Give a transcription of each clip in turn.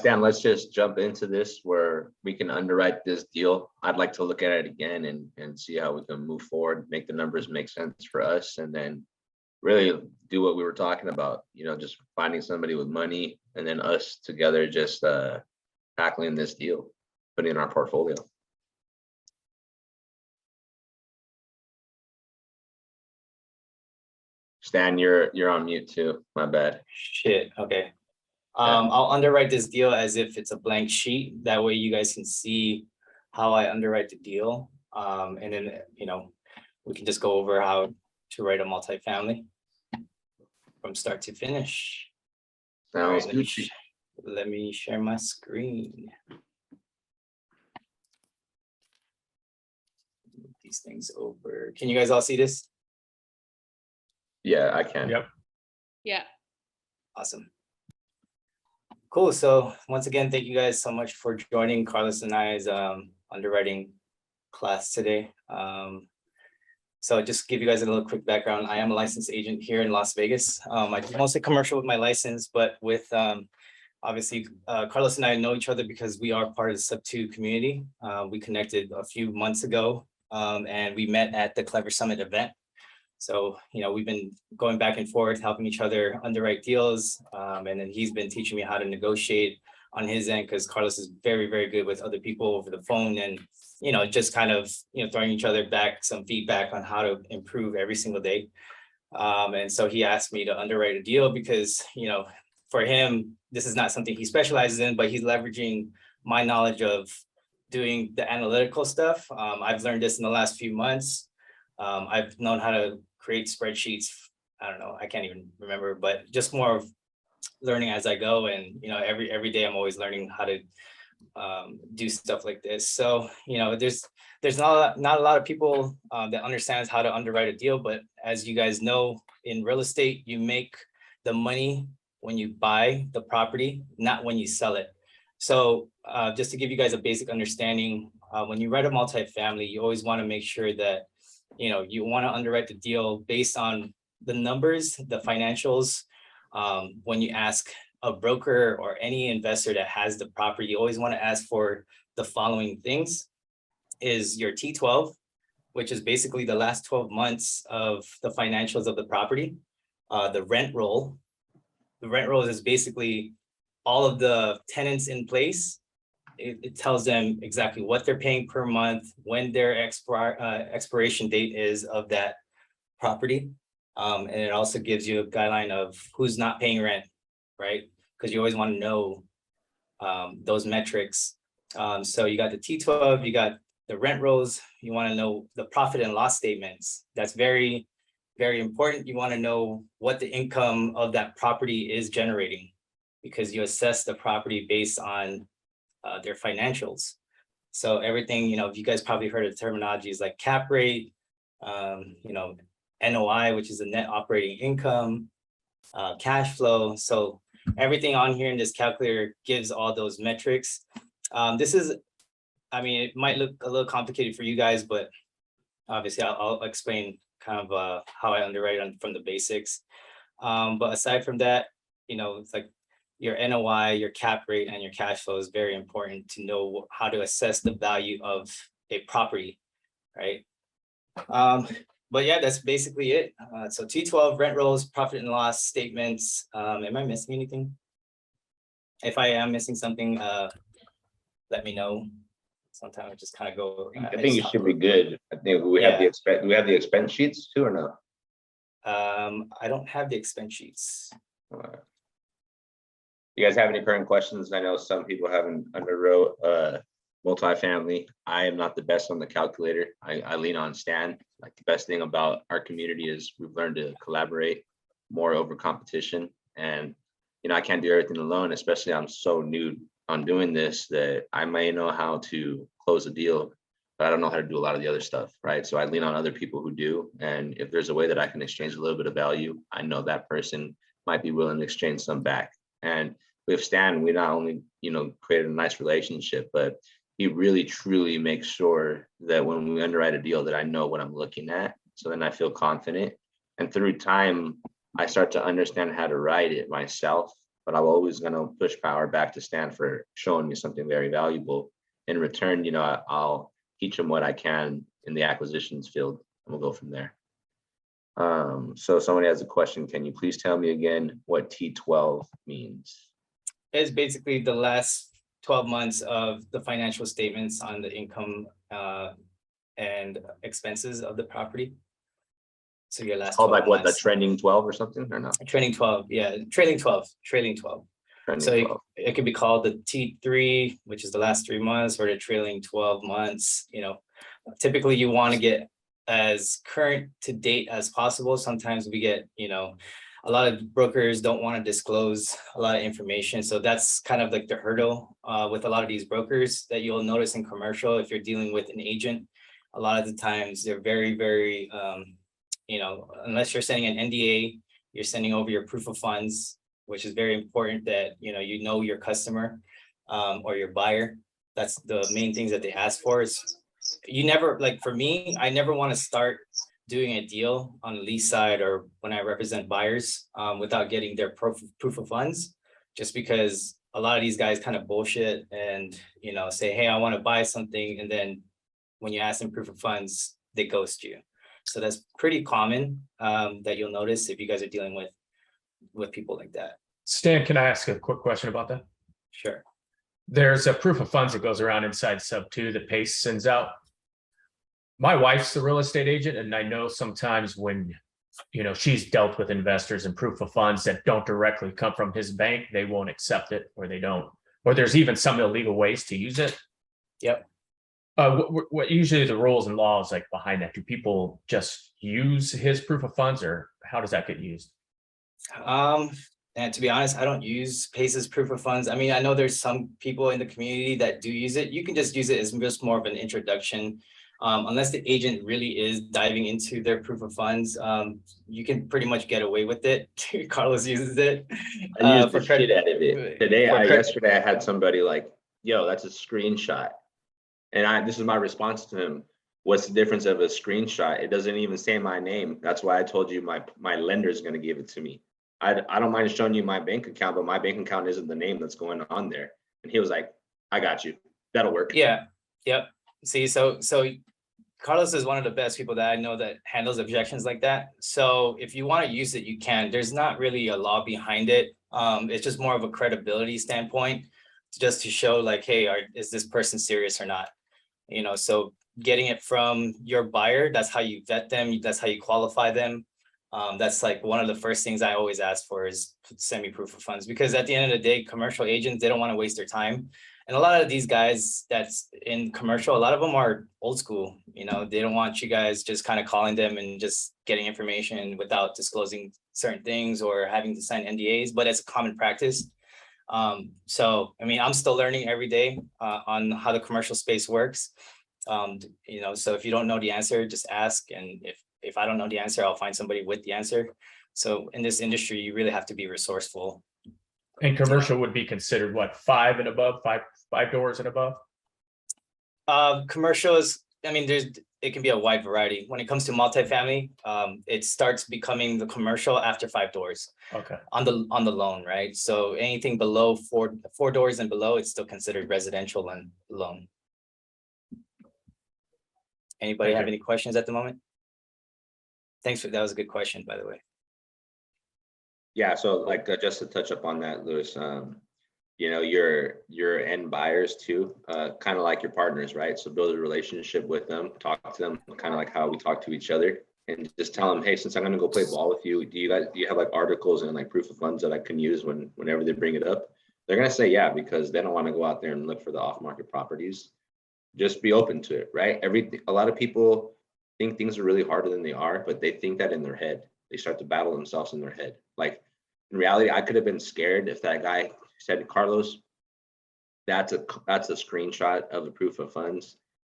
Stan, let's just jump into this where we can underwrite this deal. I'd like to look at it again and see how we can move forward, make the numbers make sense for us, and then really do what we were talking about, just finding somebody with money and then us together just tackling this deal, putting it in our portfolio. Stan, you're on mute too. My bad. Shit. Okay. I'll underwrite this deal as if it's a blank sheet. That way you guys can see how I underwrite the deal. And then, we can just go over how to write a multifamily from start to finish. Sounds good. Let me share my screen. Move these things over. Can you guys all see this? Yeah, I can. Yep. Yeah. Awesome. Cool. So once again, thank you guys so much for joining Carlos and I's underwriting class today. So just give you guys a little quick background. I am a licensed agent here in Las Vegas. I do mostly commercial with my license, but with obviously Carlos and I know each other because we are part of the Sub-2 community. We connected a few months ago and we met at the Clever Summit event. So, we've been going back and forth, helping each other underwrite deals. And then he's been teaching me how to negotiate on his end because Carlos is very, very good with other people over the phone and, just kind of, throwing each other back some feedback on how to improve every single day. And so he asked me to underwrite a deal because, for him, this is not something he specializes in, but he's leveraging my knowledge of doing the analytical stuff. I've learned this in the last few months. I've known how to create spreadsheets. I don't know, I can't even remember, but just more of learning as I go. And, every day I'm always learning how to do stuff like this. So, there's not a lot of people that understands how to underwrite a deal, but as you guys know, in real estate, you make the money when you buy the property, not when you sell it. So just to give you guys a basic understanding, when you write a multifamily, you always want to make sure that you want to underwrite the deal based on the numbers, the financials. When you ask a broker or any investor that has the property, you always want to ask for the following things: is your T12, which is basically the last 12 months of the financials of the property. The rent roll. The rent roll is basically all of the tenants in place. It tells them exactly what they're paying per month, when their expiration date is of that property. And it also gives you a guideline of who's not paying rent, right? Because you always want to know those metrics. So you got the T12, you got the rent rolls, you want to know the profit and loss statements. That's very, very important. You want to know what the income of that property is generating, because you assess the property based on their financials. So everything, if you guys probably heard of terminologies like cap rate, NOI, which is the net operating income, cash flow. So everything on here in this calculator gives all those metrics. This is, it might look a little complicated for you guys, but obviously I'll explain kind of how I underwrite from the basics. But aside from that, it's like your NOI, your cap rate, and your cash flow is very important to know how to assess the value of a property, right? But yeah, that's basically it. So T12, rent rolls, profit and loss statements. Am I missing anything? If I am missing something, let me know. Sometimes I just kind of go. I think you should be good. I think we have the expense sheets too, or no? I don't have the expense sheets. You guys have any current questions? I know some people haven't underwrote multifamily. I am not the best on the calculator. I lean on Stan. Like, the best thing about our community is we've learned to collaborate more over competition. And, I can't do everything alone, especially I'm so new on doing this that I may know how to close a deal, but I don't know how to do a lot of the other stuff, right? So I lean on other people who do. And if there's a way that I can exchange a little bit of value, I know that person might be willing to exchange some back. And with Stan, we not only, created a nice relationship, but he really truly makes sure that when we underwrite a deal that I know what I'm looking at. So then I feel confident. And through time, I start to understand how to write it myself. but I'm always going to push power back to Stan for showing me something very valuable. In return, I'll teach him what I can in the acquisitions field, and we'll go from there. So somebody has a question. Can you please tell me again what T12 means? It's basically the last 12 months of the financial statements on the income and expenses of the property. So your last. Oh, like what, the trending 12 or something, or no? Trailing 12, yeah, trailing 12. Trending So 12. it could be called the T3, which is the last 3 months, or the trailing 12 months. Typically you want to get as current to date as possible. Sometimes we get, a lot of brokers don't want to disclose a lot of information. So that's kind of like the hurdle with a lot of these brokers that you'll notice in commercial. If you're dealing with an agent, a lot of the times they're very, very, unless you're sending an NDA, you're sending over your proof of funds, which is very important that, you know your customer or your buyer. That's the main things that they ask for. Is you never, like for me, I never want to start doing a deal on the lease side or when I represent buyers without getting their proof of funds, just because a lot of these guys kind of bullshit and, say, hey, I want to buy something. And then when you ask them proof of funds, they ghost you. So that's pretty common that you'll notice if you guys are dealing with people like that. Stan, can I ask a quick question about that? Sure. There's a proof of funds that goes around inside sub 2 that PACE sends out. My wife's the real estate agent, and I know sometimes when she's dealt with investors and proof of funds that don't directly come from his bank, they won't accept it, or they don't, or there's even some illegal ways to use it. Yep. What usually the rules and laws like behind that? Do people just use his proof of funds, or how does that get used? And to be honest, I don't use PACE's proof of funds. I mean, I know there's some people in the community that do use it. You can just use it as just more of an introduction. Unless the agent really is diving into their proof of funds, you can pretty much get away with it. Carlos uses it. I used the shit out of it. Yesterday I had somebody like, yo, that's a screenshot. And this is my response to him. What's the difference of a screenshot? It doesn't even say my name. That's why I told you my lender is going to give it to me. I don't mind showing you my bank account, but my bank account isn't the name that's going on there. And he was like, I got you. That'll work. Yeah. Yep. See, so Carlos is one of the best people that I know that handles objections like that. So if you want to use it, you can. There's not really a law behind it. It's just more of a credibility standpoint, just to show like, hey, is this person serious or not? So getting it from your buyer, that's how you vet them. That's how you qualify them. That's like one of the first things I always ask for is send me proof of funds, because at the end of the day, commercial agents, they don't want to waste their time. And a lot of these guys that's in commercial, a lot of them are old school. They don't want you guys just kind of calling them and just getting information without disclosing certain things or having to sign NDAs, but it's a common practice. So, I mean, I'm still learning every day on how the commercial space works. So if you don't know the answer, just ask. And if I don't know the answer, I'll find somebody with the answer. So in this industry, you really have to be resourceful. And commercial would be considered what, 5 and above, five doors and above? Commercial is, I mean, it can be a wide variety. When it comes to multifamily, it starts becoming the commercial after 5 doors. Okay. On the loan, right? So anything below four doors and below, it's still considered residential and loan. Anybody have any questions at the moment? That was a good question, by the way. Yeah, so like just to touch up on that, Louis, your end buyers too, kind of like your partners, right? So build a relationship with them, talk to them kind of like how we talk to each other, and just tell them, hey, since I'm going to go play ball with you, do you have like articles and like proof of funds that I can use whenever they bring it up? They're going to say yeah, because they don't want to go out there and look for the off-market properties. Just be open to it, right? A lot of people think things are really harder than they are, but they think that in their head. They start to battle themselves in their head. Like in reality, I could have been scared if that guy said, Carlos, that's a screenshot of the proof of funds.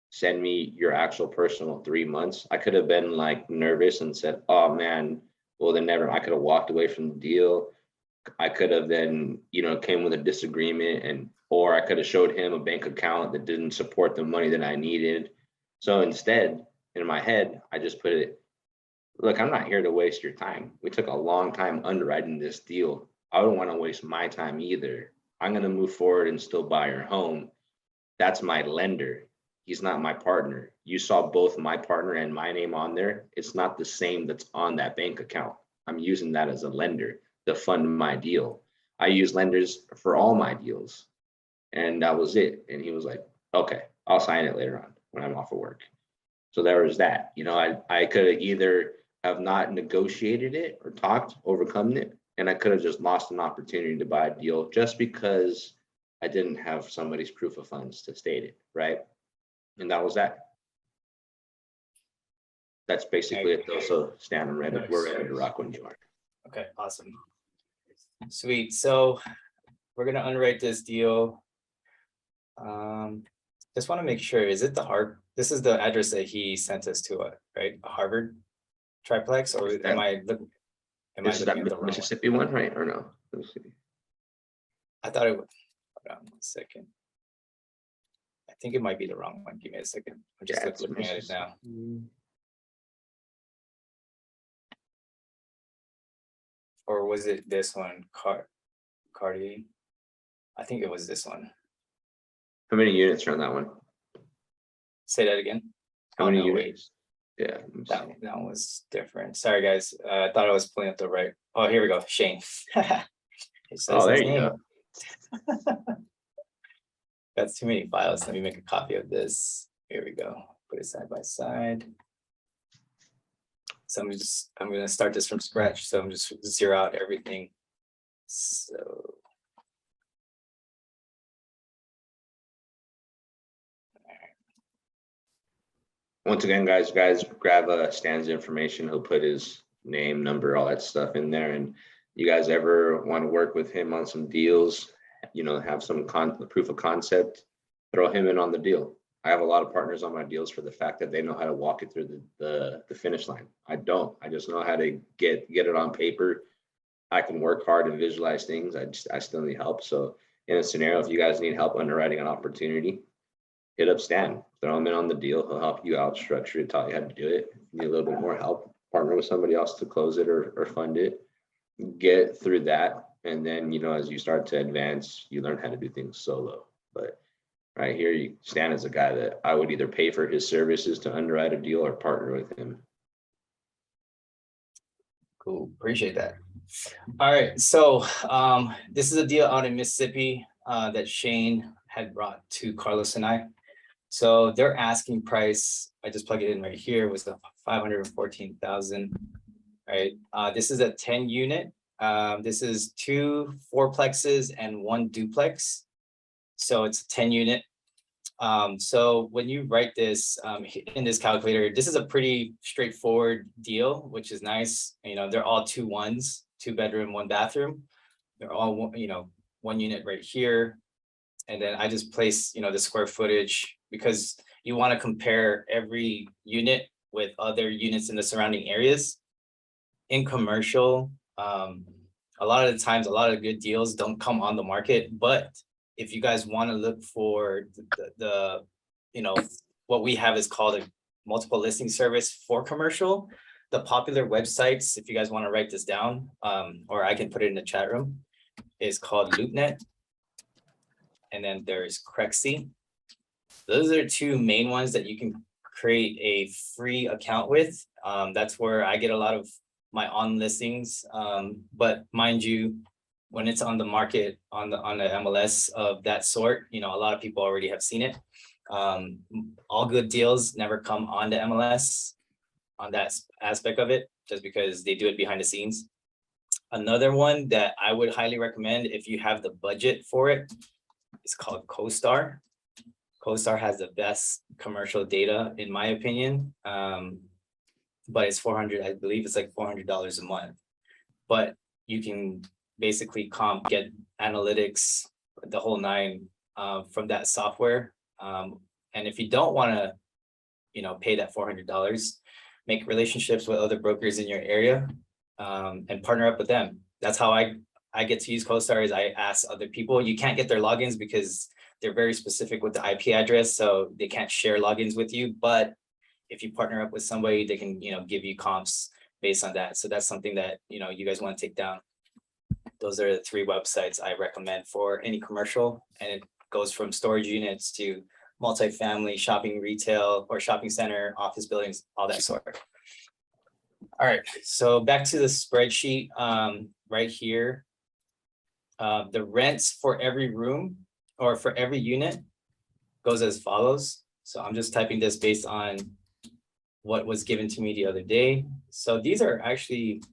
Send me your actual personal 3 months. I could have been like nervous and said, oh man, well then I could have walked away from the deal. I could have then, came with a disagreement or I could have showed him a bank account that didn't support the money that I needed. So instead, in my head, I just put it, look, I'm not here to waste your time. We took a long time underwriting this deal. I don't want to waste my time either. I'm going to move forward and still buy your home. That's my lender. He's not my partner. You saw both my partner and my name on there. It's not the same that's on that bank account. I'm using that as a lender to fund my deal. I use lenders for all my deals. And that was it. And he was like, okay, I'll sign it later on when I'm off of work. So there was that. You know, I could have either have not negotiated it or talked, overcome it, and I could have just lost an opportunity to buy a deal just because I didn't have somebody's proof of funds to state it, right? And that was that. That's basically it though. So Stan, I'm ready. We're ready to rock when you are. Okay, awesome. Sweet. So we're gonna underwrite this deal. Just want to make sure, is it this is the address that he sent us to, right? A Harvard triplex, or am I looking This at is the that wrong one? Mississippi one, right? Or no? Let me see. I thought it was, hold on 1 second. I think it might be the wrong one. Give me a second. I'm just Yeah, it's looking at it now. Or was it this one? Cartier? I think it was this one. How many units are on that one? Say that again. How Oh, many no, wait. units? Yeah. let me That see. that was different. Sorry, guys. I thought I was pulling up the right. Oh, here we go. Shayne. It says Oh, there his you name. go. That's too many files. Let me make a copy of this. Here we go. Put it side by side. So I'm gonna start this from scratch. So I'm just zero out everything. So. Once again, guys grab Stan's information. He'll put his name, number, all that stuff in there. And you guys ever want to work with him on some deals, you know, have some proof of concept, throw him in on the deal. I have a lot of partners on my deals for the fact that they know how to walk it through the finish line. I don't. I just know how to get it on paper. I can work hard and visualize things. I still need help. So in a scenario, if you guys need help underwriting an opportunity, hit up Stan, throw him in on the deal. He'll help you out, structure it, tell you how to do it. If you need a little bit more help, partner with somebody else to close it or fund it. Get through that. And then, you know, as you start to advance, you learn how to do things solo. But right here, Stan is a guy that I would either pay for his services to underwrite a deal or partner with him. Cool, appreciate that. All right, so this is a deal out in Mississippi that Shayne had brought to Carlos and I. So their asking price, I just plug it in right here, was the 514,000. Right, this is a 10 unit. This is 2 fourplexes and 1 duplex. So it's a 10 unit. So when you write this in this calculator, this is a pretty straightforward deal, which is nice. You know, they're all 2 1s, 2 bedroom, 1 bathroom. They're all, you know, 1 unit right here. And then I just place, you know, the square footage because you want to compare every unit with other units in the surrounding areas. In commercial, a lot of the times, a lot of good deals don't come on the market, but if you guys want to look for the you know, what we have is called a multiple listing service for commercial. The popular websites, if you guys want to write this down, or I can put it in the chat room, is called LoopNet. And then there's Crexy. Those are 2 main ones that you can create a free account with. That's where I get a lot of my on listings. But mind you, when it's on the market on the MLS of that sort, you know, a lot of people already have seen it. All good deals never come on the MLS on that aspect of it, just because they do it behind the scenes. Another one that I would highly recommend if you have the budget for it is called CoStar. CoStar has the best commercial data, in my opinion. But it's 400, I believe it's like $400 a month. But you can basically get analytics, the whole 9 from that software. And if you don't want to, you know, pay that $400, make relationships with other brokers in your area and partner up with them. That's how I get to use CoStar. Is I ask other people. You can't get their logins because they're very specific with the IP address, so they can't share logins with you. But if you partner up with somebody, they can, you know, give you comps based on that. So that's something that, you know, you guys want to take down. Those are the 3 websites I recommend for any commercial, and it goes from storage units to multifamily, shopping, retail, or shopping center, office buildings, all that sort. All right, so back to the spreadsheet right here. The rents for every room or for every unit goes as follows. So I'm just typing this based on what was given to me the other day. So these are actually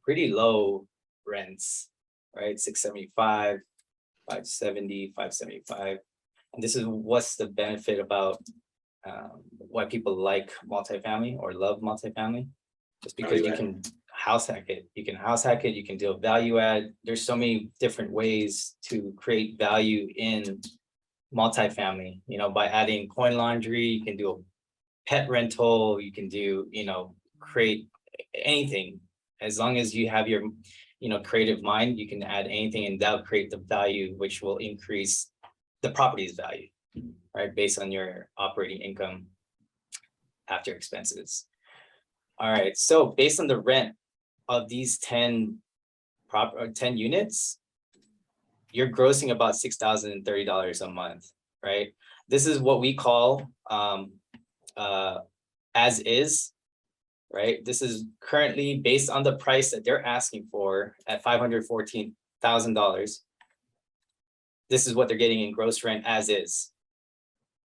pretty low rents, right? 675, 570, 575. And this is what's the benefit about why people like multifamily or love multifamily. Just because you can house hack it. You can house hack it, you can do a value add. There's so many different ways to create value in multifamily, you know, by adding coin laundry, you can do a pet rental, you can do, you know, create anything. As long as you have your, you know, creative mind, you can add anything and that'll create the value, which will increase the property's value, right? Based on your operating income after expenses. All right, so based on the rent of these 10 units, you're grossing about $6,030 a month, right? This is what we call as is, right? This is currently based on the price that they're asking for at $514,000. This is what they're getting in gross rent as is,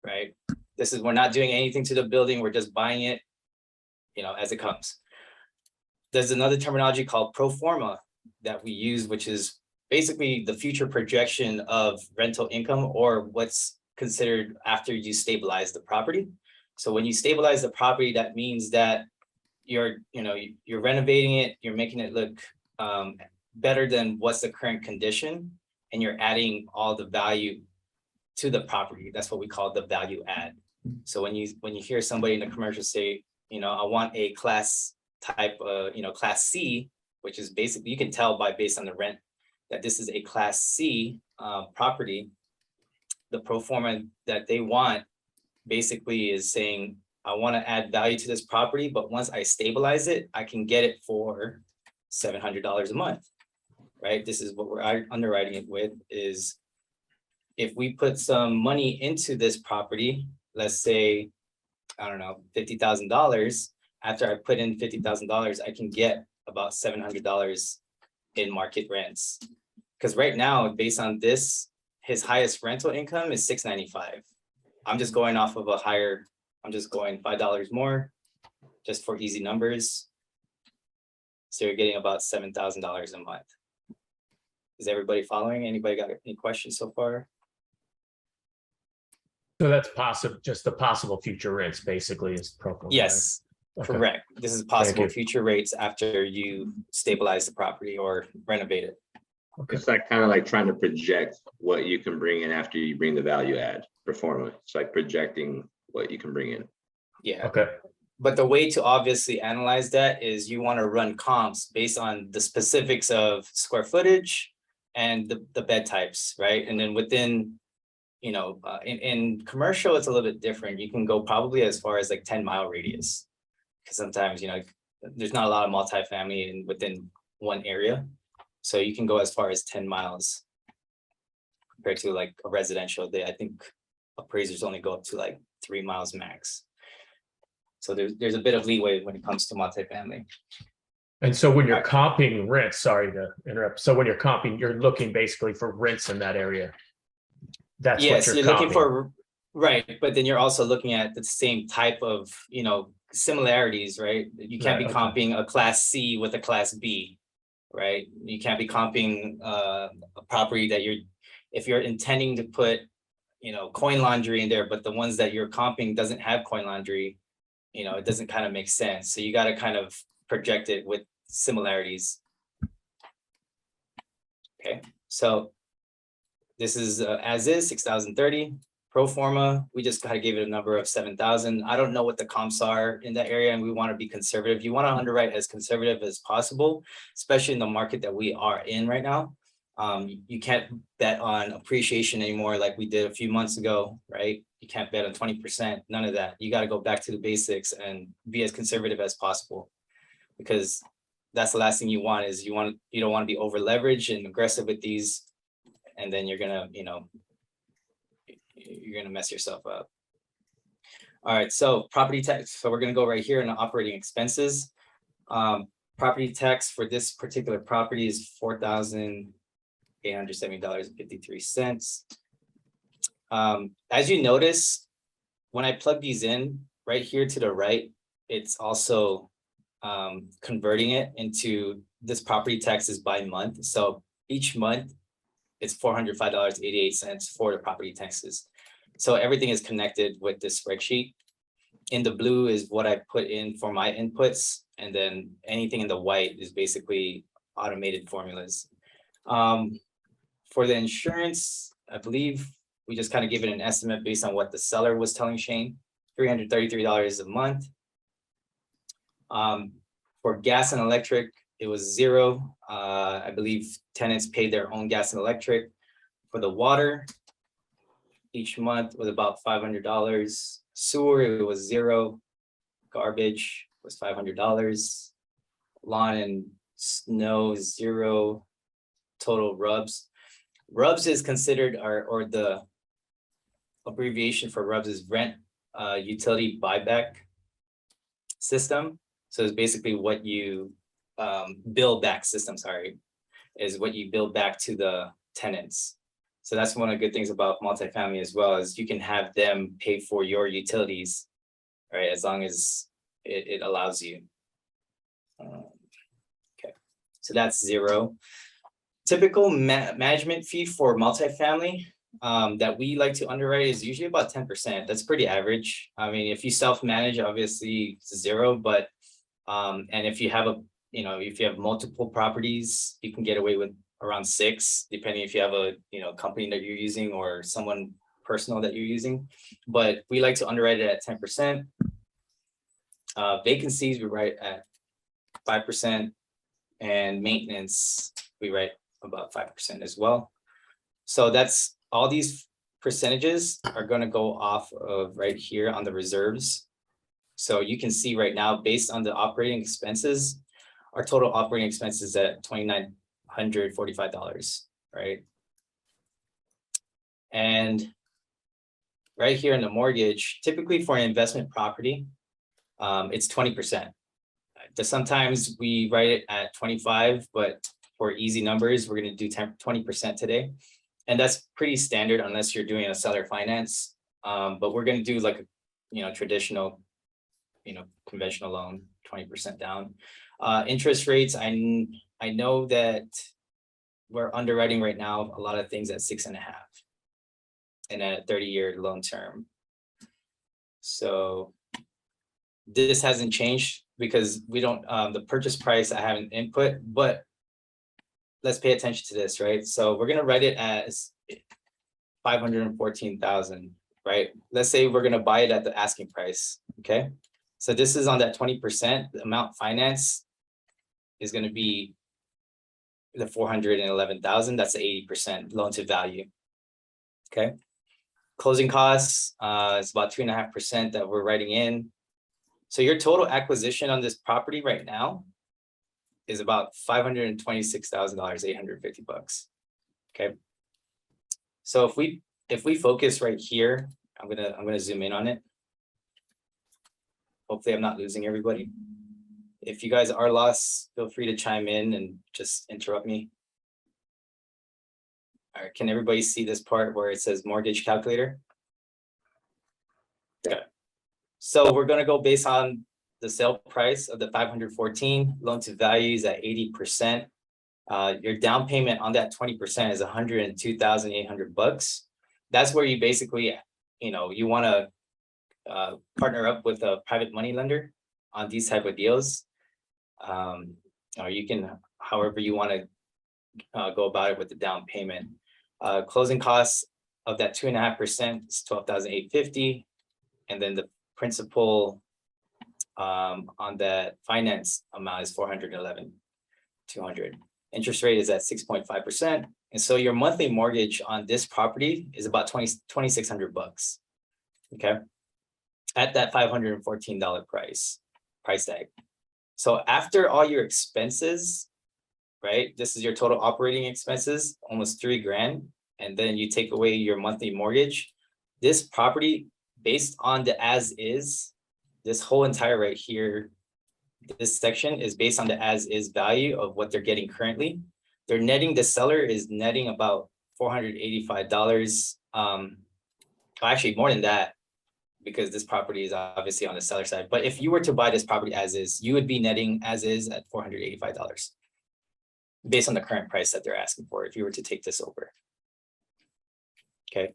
right? This is, we're not doing anything to the building, we're just buying it, you know, as it comes. There's another terminology called pro forma that we use, which is basically the future projection of rental income or what's considered after you stabilize the property. So when you stabilize the property, that means that you're renovating it, you're making it look better than what's the current condition, and you're adding all the value to the property. That's what we call the value add. So when you hear somebody in the commercial say, you know, I want a class type, class C, which is basically, you can tell based on the rent that this is a class C property. The pro forma that they want basically is saying, I want to add value to this property, but once I stabilize it, I can get it for $700 a month, right? This is what we're underwriting it with, is if we put some money into this property, let's say, I don't know, $50,000. After I put in $50,000, I can get about $700 in market rents. Because right now, based on this, his highest rental income is $695. I'm just going off of I'm just going $5 more, just for easy numbers. So you're getting about $7,000 a month. Is everybody following? Anybody got any questions so far? So that's possible, just the possible future rents basically is pro forma. Yes, Okay. correct. This is possible future rates after you stabilize the property or renovate it. Okay. It's like kind of like trying to project what you can bring in after you bring the value add performance. It's like projecting what you can bring in. Yeah. Okay. But the way to obviously analyze that is you want to run comps based on the specifics of square footage and the bed types, right? And then within, in commercial, it's a little bit different. You can go probably as far as like 10-mile radius. Because sometimes, there's not a lot of multifamily within one area. So you can go as far as 10 miles compared to like a residential. I think appraisers only go up to like 3 miles max. So there's a bit of leeway when it comes to multifamily. And so when you're comping rents, sorry to interrupt. So when you're comping, you're looking basically for rents in that area. That's yes, what you're looking comping. for, right. But then you're also looking at the same type of, similarities, right? You can't be comping a class C with a class B, right? You can't be comping a property that if you're intending to put, coin laundry in there, but the ones that you're comping doesn't have coin laundry, it doesn't kind of make sense. So you got to kind of project it with similarities. Okay, so this is as is 6,030 pro forma. We just kind of gave it a number of 7,000. I don't know what the comps are in that area, and we want to be conservative. You want to underwrite as conservative as possible, especially in the market that we are in right now. You can't bet on appreciation anymore like we did a few months ago, right? You can't bet on 20%, none of that. You got to go back to the basics and be as conservative as possible, because that's the last thing you want is you don't want to be over leveraged and aggressive with these. And then you're gonna, you're gonna mess yourself up. All right, so property tax. So we're gonna go right here in the operating expenses. Property tax for this particular property is $4,870.53. As you notice, when I plug these in right here to the right, it's also converting it into this property taxes by month. So each month it's $405.88 for the property taxes. So everything is connected with this spreadsheet. In the blue is what I put in for my inputs, and then anything in the white is basically automated formulas. For the insurance, I believe we just kind of give it an estimate based on what the seller was telling Shayne, $333 a month. For gas and electric, it was $0. I believe tenants paid their own gas and electric. For the water, each month was about $500. Sewer, it was $0. Garbage was $500. Lawn and snow, $0. Total RUBS. RUBS is considered or the abbreviation for RUBS is rent utility buyback system. So it's basically what you bill back system, sorry, is what you bill back to the tenants. So that's one of the good things about multifamily as well, is you can have them pay for your utilities, right? As long as it allows you. Okay, so that's $0. Typical management fee for multifamily that we like to underwrite is usually about 10%. That's pretty average. I mean, if you self-manage, obviously it's $0, but and if you have if you have multiple properties, you can get away with around 6, depending if you have a company that you're using or someone personal that you're using. But we like to underwrite it at 10%. Vacancies we write at 5%, and maintenance we write about 5% as well. So that's all these percentages are going to go off of right here on the reserves. So you can see right now, based on the operating expenses, our total operating expenses at $2,945, right? And right here in the mortgage, typically for an investment property, it's 20%. Sometimes we write it at 25, but for easy numbers, we're going to do 20% today. And that's pretty standard unless you're doing a seller finance. But we're going to do like a traditional, conventional loan, 20% down. Interest rates, I know that we're underwriting right now a lot of things at 6.5 and at a 30-year loan term. So this hasn't changed because we don't, the purchase price I haven't input, but let's pay attention to this, right? So we're going to write it as 514,000, right? Let's say we're going to buy it at the asking price. Okay. So this is on that 20%. The amount financed is going to be the 411,000. That's the 80% loan to value. Okay. Closing costs is about 2.5% that we're writing in. So your total acquisition on this property right now is about $526,850. Okay. So if we focus right here, I'm gonna zoom in on it. Hopefully I'm not losing everybody. If you guys are lost, feel free to chime in and just interrupt me. All right, can everybody see this part where it says mortgage calculator? Okay. So we're gonna go based on the sale price of the 514, loan to value is at 80%. Your down payment on that 20% is $102,800. That's where you basically, you want to partner up with a private money lender on these type of deals. Or you can, however you want to go about it with the down payment. Closing costs of that 2.5% is $12,850, and then the principal on that finance amount is $411,200. Interest rate is at 6.5%, and so your monthly mortgage on this property is about $2,600. Okay, at that $514 price tag. So after all your expenses, right? This is your total operating expenses, almost 3 grand. And then you take away your monthly mortgage. This property, based on the as is, this whole entire right here, this section is based on the as is value of what they're getting currently. They're netting, the seller is netting about $485. Actually more than that, because this property is obviously on the seller side. But if you were to buy this property as is, you would be netting as is at $485 based on the current price that they're asking for if you were to take this over. Okay.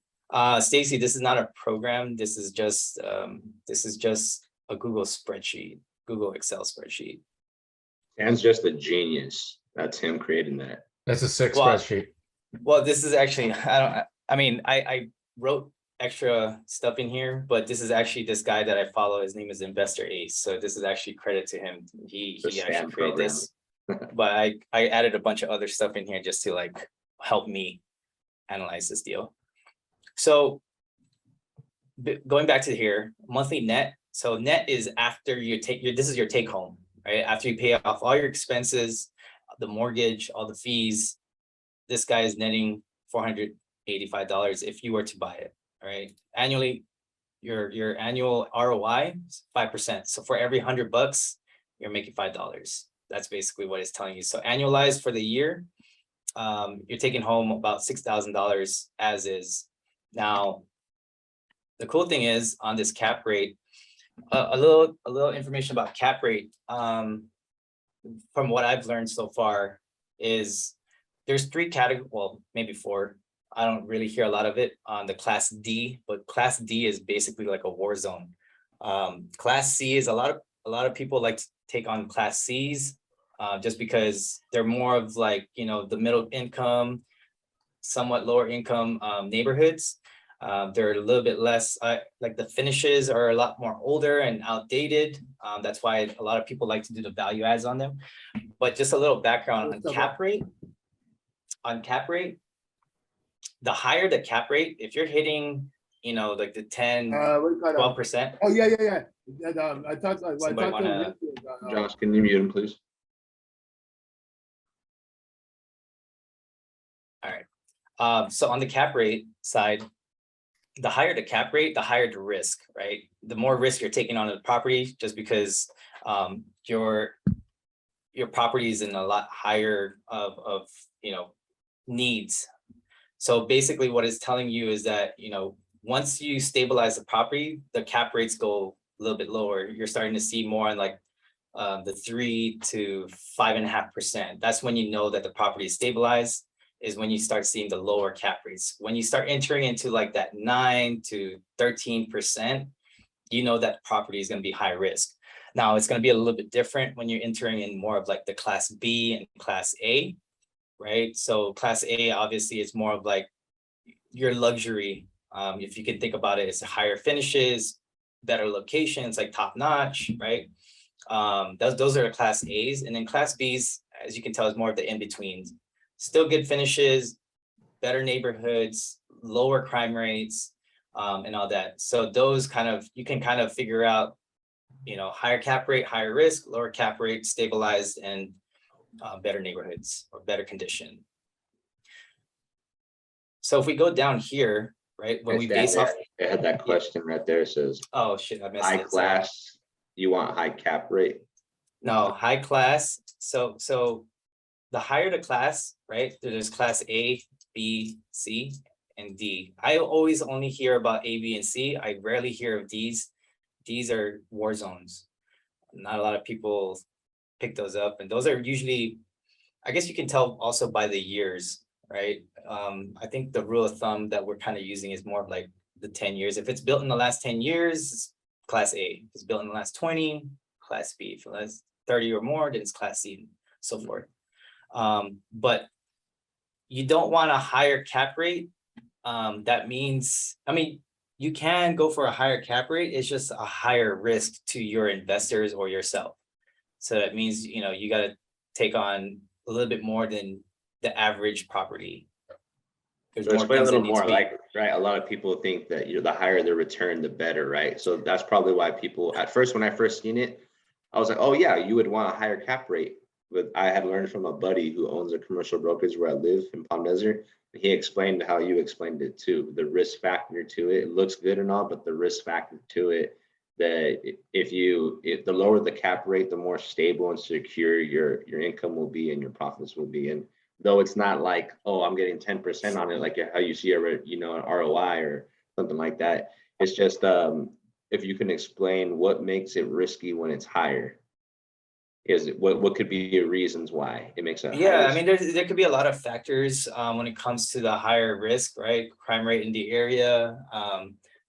Stacy, this is not a program. This is just a Google spreadsheet, Google Excel spreadsheet. Stan's just a genius. That's him creating that. That's a sick Well, spreadsheet. Well, this is actually, I wrote extra stuff in here, but this is actually this guy that I follow. His name is Investor Ace. So this is actually credit to him. He The Stan actually created program. this. But I added a bunch of other stuff in here just to like help me analyze this deal. So going back to here, monthly net. So net is after you take this is your take home, right? After you pay off all your expenses, the mortgage, all the fees, this guy is netting $485 if you were to buy it, all right? Annually, your annual ROI is 5%. So for every $100, you're making $5. That's basically what it's telling you. So annualized for the year, you're taking home about $6,000 as is. Now, the cool thing is on this cap rate, a little information about cap rate. From what I've learned so far is there's 3 categories, well, maybe 4. I don't really hear a lot of it on the Class D, but Class D is basically like a war zone. Class C is a lot of people like to take on Class Cs just because they're more of like, you know, the middle income, somewhat lower income neighborhoods. They're a little bit less, like the finishes are a lot more older and outdated. That's why a lot of people like to do the value adds on them. But just a little background on cap rate. On cap rate, the higher the cap rate, if you're hitting, you know, like the 10, 12%. Oh, yeah. I thought. Somebody wanna- Josh, can you mute him, please? All right. So on the cap rate side, the higher the cap rate, the higher the risk, right? The more risk you're taking on the property, just because your property is in a lot higher of you know, needs. So basically what it's telling you is that, you know, once you stabilize the property, the cap rates go a little bit lower. You're starting to see more on like the 3 to 5.5%. That's when you know that the property is stabilized, is when you start seeing the lower cap rates. When you start entering into like that 9 to 13%, you know that property is going to be high risk. Now it's going to be a little bit different when you're entering in more of like the Class B and Class A, right? So Class A obviously is more of like your luxury. If you can think about it, it's higher finishes, better locations, like top notch, right? Those are the Class A's, and then Class B's, as you can tell, is more of the in-betweens. Still good finishes, better neighborhoods, lower crime rates, and all that. So those kind of, you can kind of figure out, you know, higher cap rate, higher risk, lower cap rate, stabilized, and better neighborhoods or better condition. So if we go down here, right, when we base off, They had that question right there. It says, oh shit, I missed high it. Sorry. class, you want high cap rate? No, high class. So the higher the class, right? There's Class A, B, C, and D. I always only hear about A, B, and C. I rarely hear of D's. These are war zones. Not a lot of people pick those up, and those are usually, I guess you can tell also by the years, right? I think the rule of thumb that we're kind of using is more of like the 10 years. If it's built in the last 10 years, it's Class A. If it's built in the last 20, Class B. If it's 30 or more, then it's Class C, and so forth. But you don't want a higher cap rate. That means, I mean, you can go for a higher cap rate. It's just a higher risk to your investors or yourself. So that means, you know, you got to take on a little bit more than the average property. There's So explain a things that little need to more, be- like, right, a lot of people think that, you know, the higher the return, the better, right? So that's probably why people, at first, when I first seen it, I was like, oh yeah, you would want a higher cap rate. But I had learned from a buddy who owns a commercial brokerage where I live in Palm Desert. He explained how you explained it too, the risk factor to it. It looks good and all, but the risk factor to it, that if the lower the cap rate, the more stable and secure your income will be and your profits will be. And though it's not like, oh, I'm getting 10% on it, like how you see an ROI or something like that. It's just if you can explain what makes it risky when it's higher. Is it what could be your reasons why it makes it Yeah, higher? I mean, there could be a lot of factors when it comes to the higher risk, right? Crime rate in the area.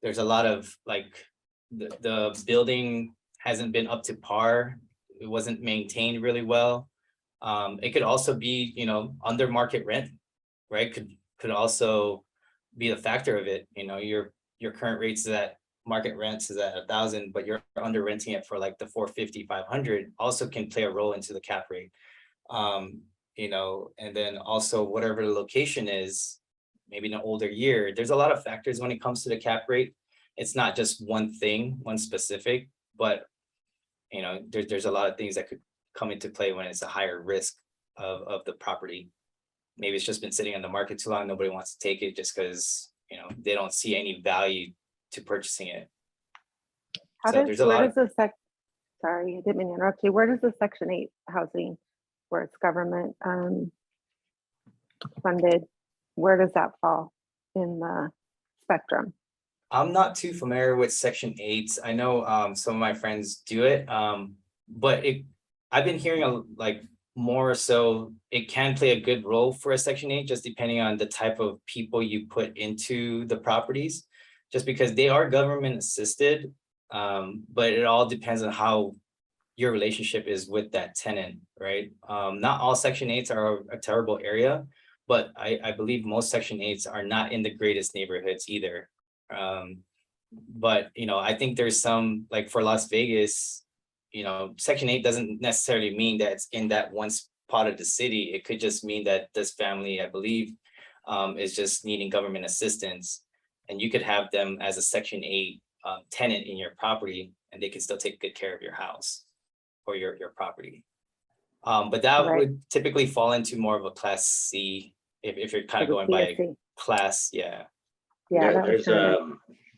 There's a lot of like the building hasn't been up to par. It wasn't maintained really well. It could also be, under market rent, right? Could also be a factor of it. Your current rates that market rents is at 1,000, but you're under renting it for like the 450, 500 also can play a role into the cap rate. And then also whatever the location is, maybe in an older year, there's a lot of factors when it comes to the cap rate. It's not just one thing, one specific, but there's a lot of things that could come into play when it's a higher risk of the property. Maybe it's just been sitting on the market too long. Nobody wants to take it just because, they don't see any value to purchasing it. Sorry, I didn't mean to interrupt you. Where does the Section 8 housing, where it's government funded, where does that fall in the spectrum? I'm not too familiar with Section 8. I know some of my friends do it, but I've been hearing more so it can play a good role for a Section 8, just depending on the type of people you put into the properties, just because they are government assisted, but it all depends on how your relationship is with that tenant, right? Not all Section 8s are a terrible area, but I believe most Section 8s are not in the greatest neighborhoods either. But I think there's some, like for Las Vegas, Section 8 doesn't necessarily mean that it's in that one spot of the city. It could just mean that this family, I believe, is just needing government assistance, and you could have them as a Section 8 tenant in your property, and they can still take good care of your house or your property. But that Right. would typically fall into more of a Class C if you're kind of going by PSC. class, yeah. Yeah, that was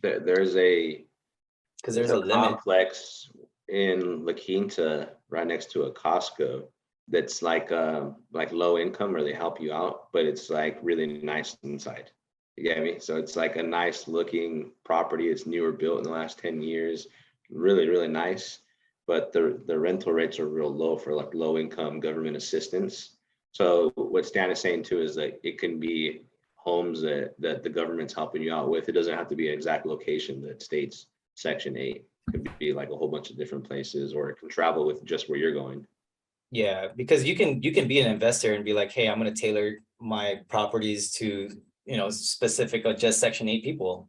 There's a Because there's a limit. complex in La Quinta right next to a Costco that's like low income, or they help you out, but it's like really nice inside. You get me? So it's like a nice looking property. It's newer, built in the last 10 years. Really, really nice. But the rental rates are real low for like low income government assistance. So what Stan is saying too is that it can be homes that the government's helping you out with. It doesn't have to be an exact location that states Section 8. It could be like a whole bunch of different places, or it can travel with just where you're going. Yeah, because you can be an investor and be like, hey, I'm going to tailor my properties to, specific of just Section 8 people.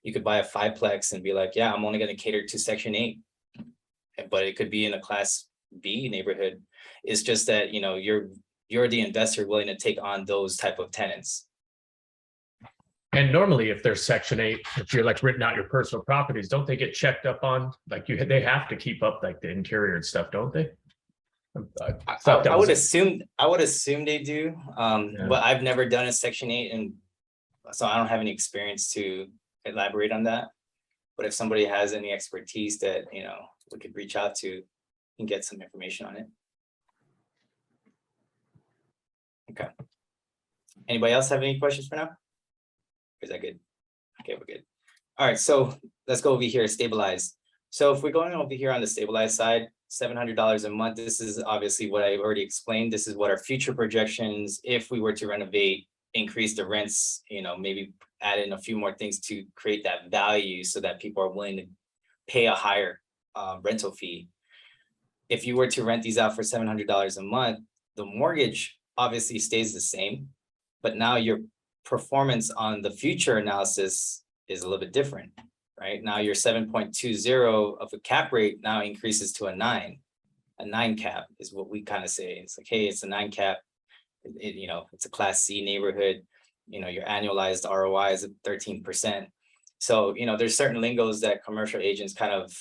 You could buy a 5-plex and be like, yeah, I'm only going to cater to Section 8. But it could be in a Class B neighborhood. It's just that, you're the investor willing to take on those type of tenants. And normally if there's Section 8, if you're like written out your personal properties, don't they get checked up on? Like they have to keep up like the interior and stuff, don't they? I would assume they do. Yeah. But I've never done a Section 8, and so I don't have any experience to elaborate on that. But if somebody has any expertise that, we could reach out to and get some information on it. Okay. Anybody else have any questions for now? Is that good? Okay, we're good. All right, so let's go over here, stabilize. So if we're going over here on the stabilized side, $700 a month, this is obviously what I've already explained. This is what our future projections, if we were to renovate, increase the rents, maybe add in a few more things to create that value so that people are willing to pay a higher rental fee. If you were to rent these out for $700 a month, the mortgage obviously stays the same, but now your performance on the future analysis is a little bit different, right? Now your 7.20 of a cap rate now increases to a 9. A 9 cap is what we kind of say. It's like, hey, it's a 9 cap. It's a Class C neighborhood. Your annualized ROI is at 13%. So, there's certain lingos that commercial agents kind of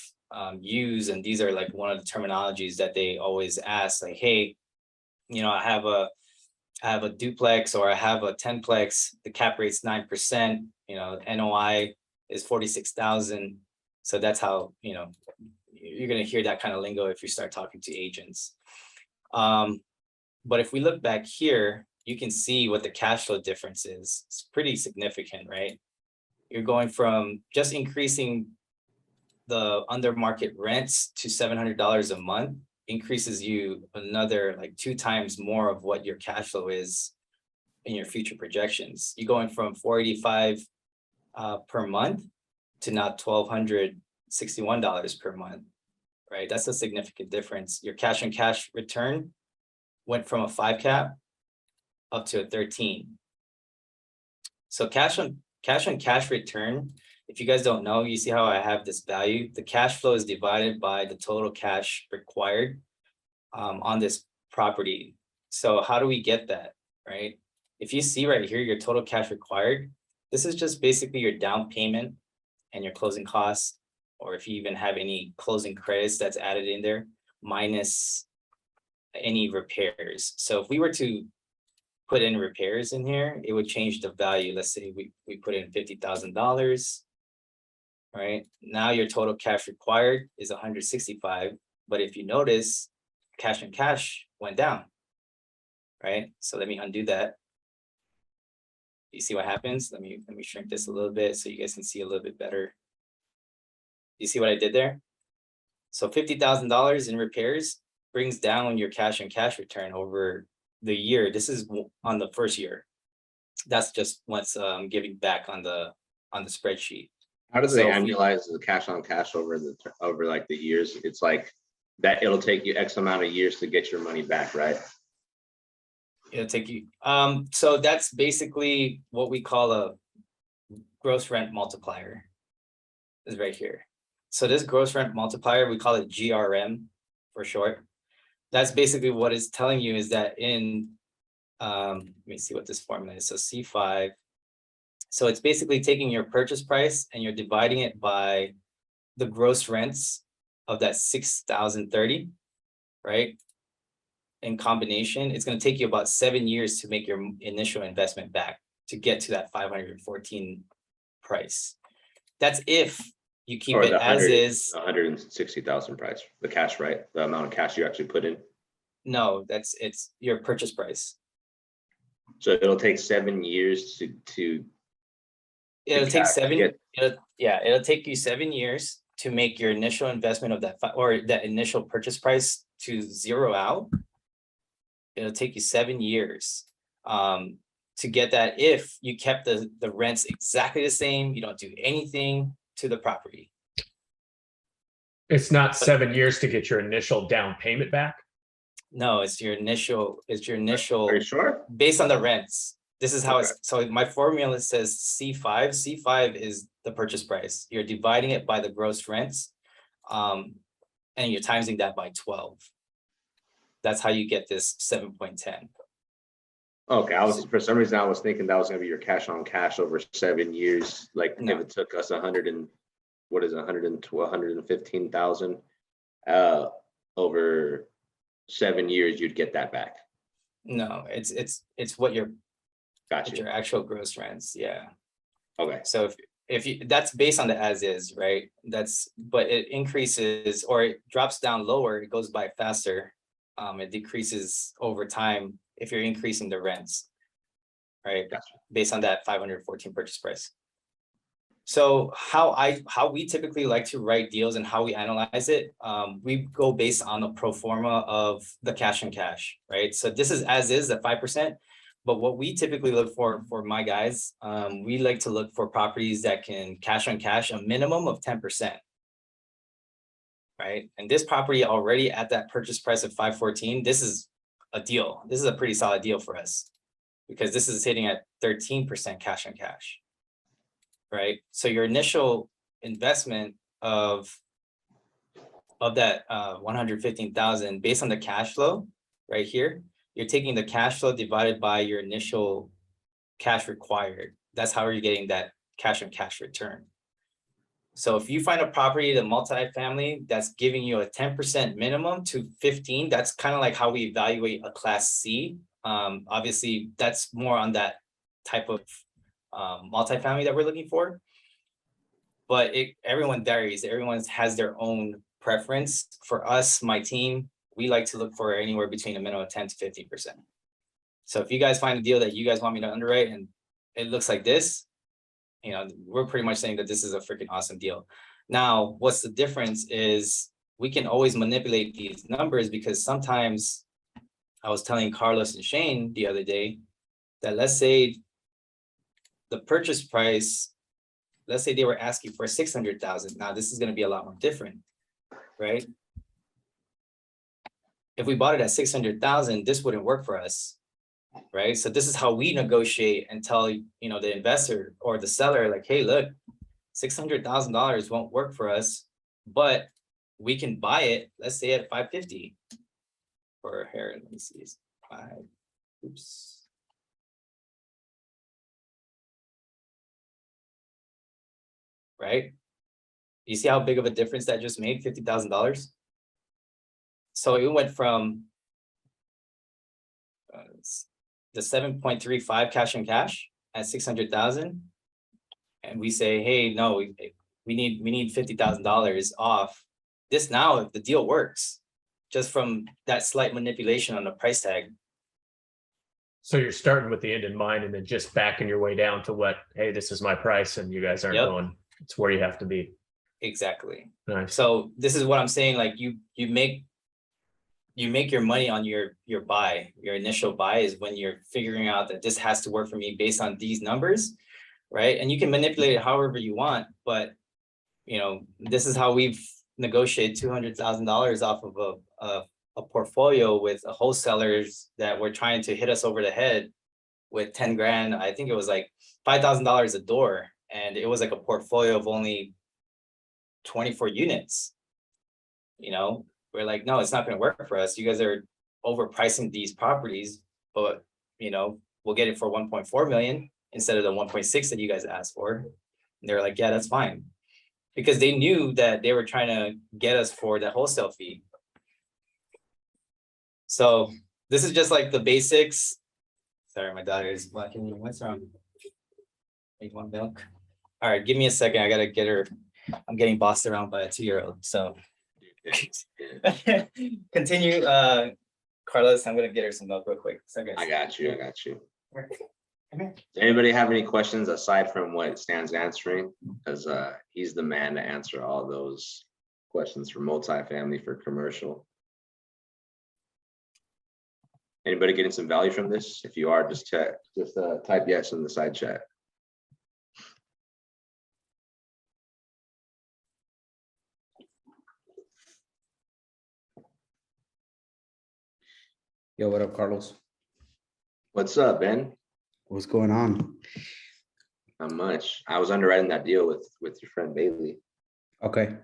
use, and these are like one of the terminologies that they always ask, like, hey, I have a duplex or I have a 10-plex, the cap rate's 9%, NOI is 46,000. So that's how, you're gonna hear that kind of lingo if you start talking to agents. But if we look back here, you can see what the cash flow difference is. It's pretty significant, right? You're going from just increasing the under market rents to $700 a month, increases you another like 2 times more of what your cash flow is in your future projections. You're going from $485 per month to now $1,261 per month, right? That's a significant difference. Your cash on cash return went from a 5 cap up to a 13. So cash on cash return, if you guys don't know, you see how I have this value, the cash flow is divided by the total cash required on this property. So how do we get that, right? If you see right here, your total cash required, this is just basically your down payment and your closing costs, or if you even have any closing credits that's added in there, minus any repairs. So if we were to put in repairs in here, it would change the value. Let's say we put in $50,000, right? Now your total cash required is 165, but if you notice, cash on cash went down, right? So let me undo that. You see what happens? Let me shrink this a little bit so you guys can see a little bit better. You see what I did there? So $50,000 in repairs brings down your cash on cash return over the year. This is on the first year. That's just what's giving back on the spreadsheet. How do they So annualize the cash on cash over like the years? It's like that it'll take you X amount of years to get your money back, right? It'll take you. So that's basically what we call a gross rent multiplier. Is right here. So this gross rent multiplier, we call it GRM for short. That's basically what it's telling you is that in, let me see what this formula is. So C5. So it's basically taking your purchase price and you're dividing it by the gross rents of that 6,030, right? In combination, it's going to take you about 7 years to make your initial investment back to get to that 514 price. That's if you keep it as is. 160,000 price, the cash, right? The amount of cash you actually put in. No, it's your purchase price. So it'll take 7 years to It'll take get- it'll take you 7 years to make your initial investment of that or that initial purchase price to zero out. It'll take you 7 years to get that if you kept the rents exactly the same, you don't do anything to the property. It's not 7 years to get your initial down payment back. No, it's your initial, Are you sure? based on the rents. This is how Okay. it's, so my formula says C5. C5 is the purchase price. You're dividing it by the gross rents. And you're timesing that by 12. That's how you get this 7.10. Okay, for some reason I was thinking that was gonna be your cash on cash over 7 years. Like No. if it took us 115,000 over 7 years, you'd get that back. No, it's what your Gotcha. your actual gross rents. Yeah. Okay. So if you, that's based on the as is, right? But it increases or it drops down lower, it goes by faster. It decreases over time if you're increasing the rents, right? Gotcha. Based on that 514 purchase price. So how we typically like to write deals and how we analyze it, we go based on a pro forma of the cash and cash, right? So this is as is at 5%. But what we typically look for my guys, we like to look for properties that can cash on cash a minimum of 10%. Right. And this property already at that purchase price of 514, this is a deal. This is a pretty solid deal for us because this is hitting at 13% cash on cash. Right. So your initial investment of that 115,000 based on the cash flow right here, you're taking the cash flow divided by your initial cash required. That's how you're getting that cash on cash return. So if you find a property, the multifamily, that's giving you a 10% minimum to 15, that's kind of like how we evaluate a class C. Obviously, that's more on that type of multifamily that we're looking for. But everyone varies. Everyone has their own preference. For us, my team, we like to look for anywhere between a minimum of 10 to 15%. So if you guys find a deal that you guys want me to underwrite and it looks like this, you know, we're pretty much saying that this is a freaking awesome deal. Now, what's the difference is we can always manipulate these numbers, because sometimes I was telling Carlos and Shayne the other day that let's say the purchase price, let's say they were asking for 600,000. Now this is going to be a lot more different, right? If we bought it at 600,000, this wouldn't work for us, right? So this is how we negotiate and tell, you know, the investor or the seller, like, hey, look, $600,000 won't work for us, but we can buy it, let's say at 550 for here. Let me see, oops. Right? You see how big of a difference that just made? $50,000. So it went from the 7.35 cash and cash at 600,000, and we say, hey, no, we need $50,000 off this. Now, if the deal works, just from that slight manipulation on the price tag. So you're starting with the end in mind and then just backing your way down to what, hey, this is my price, and you guys aren't Yep. going, it's where you have to be. Exactly. Nice. So this is what I'm saying. Like you make your money on your buy. Your initial buy is when you're figuring out that this has to work for me based on these numbers, right? And you can manipulate it however you want, but you know, this is how we've negotiated $200,000 off of a portfolio with wholesalers that were trying to hit us over the head with 10 grand. I think it was like $5,000 a door, and it was like a portfolio of only 24 units. You know, we're like, no, it's not going to work for us. You guys are overpricing these properties, but you know, we'll get it for 1.4 million instead of the 1.6 that you guys asked for. And they're like, yeah, that's fine. Because they knew that they were trying to get us for the wholesale fee. So this is just like the basics. Sorry, my daughter is blocking me. What's wrong? You want milk? All right, give me a second. I gotta get her. I'm getting bossed around by a 2-year-old. So continue, Carlos. I'm gonna get her some milk real quick. Second. I got you. Does anybody have any questions aside from what Stan's answering? Because he's the man to answer all those questions for multifamily, for commercial. Anybody getting some value from this? If you are, just type yes in the side chat. Yo, what up, Carlos? What's up, Ben? What's going on? Not much. I was underwriting that deal with your friend Bailey. Okay.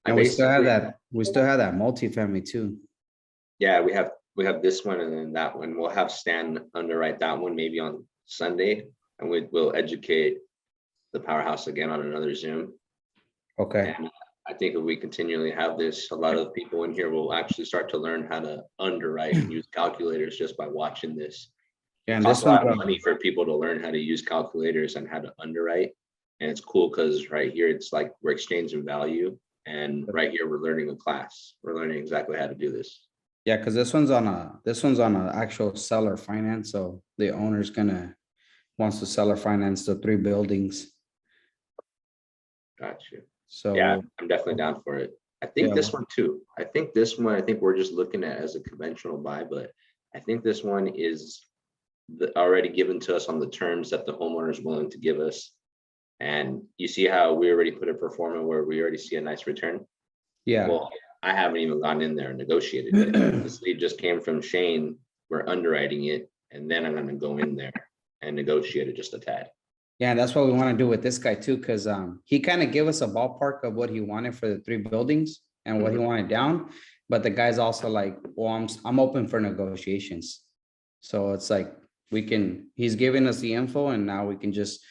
I And we still have basically- that. We still have that multifamily too. Yeah, we have this one, and then that one. We'll have Stan underwrite that one maybe on Sunday, and we'll educate the powerhouse again on another Zoom. Okay. And I think if we continually have this, a lot of people in here will actually start to learn how to underwrite and use calculators just by watching this. Yeah, It and costs this a lot one, of money for people to learn how to use calculators and how to underwrite. And it's cool because right here, it's like we're exchanging value. And right here, we're learning a class. We're learning exactly how to do this. yeah, because this one's on a actual seller finance. So the owner's wants to seller finance the 3 buildings. Got you. So Yeah, I'm definitely down for it. I think Yeah. this one too. I think we're just looking at as a conventional buy, but I think this one is already given to us on the terms that the homeowner is willing to give us. And you see how we already put a performer where we already see a nice return. yeah, Well, I haven't even gone in there and negotiated it. This lead just came from Shayne. We're underwriting it, and then I'm going to go in there and negotiate it just a tad. yeah, that's what we want to do with this guy too, because he kind of gave us a ballpark of what he wanted for the 3 buildings and what he wanted down. But the guy's also like, well, I'm open for negotiations. So it's like he's giving us the info, and now we can just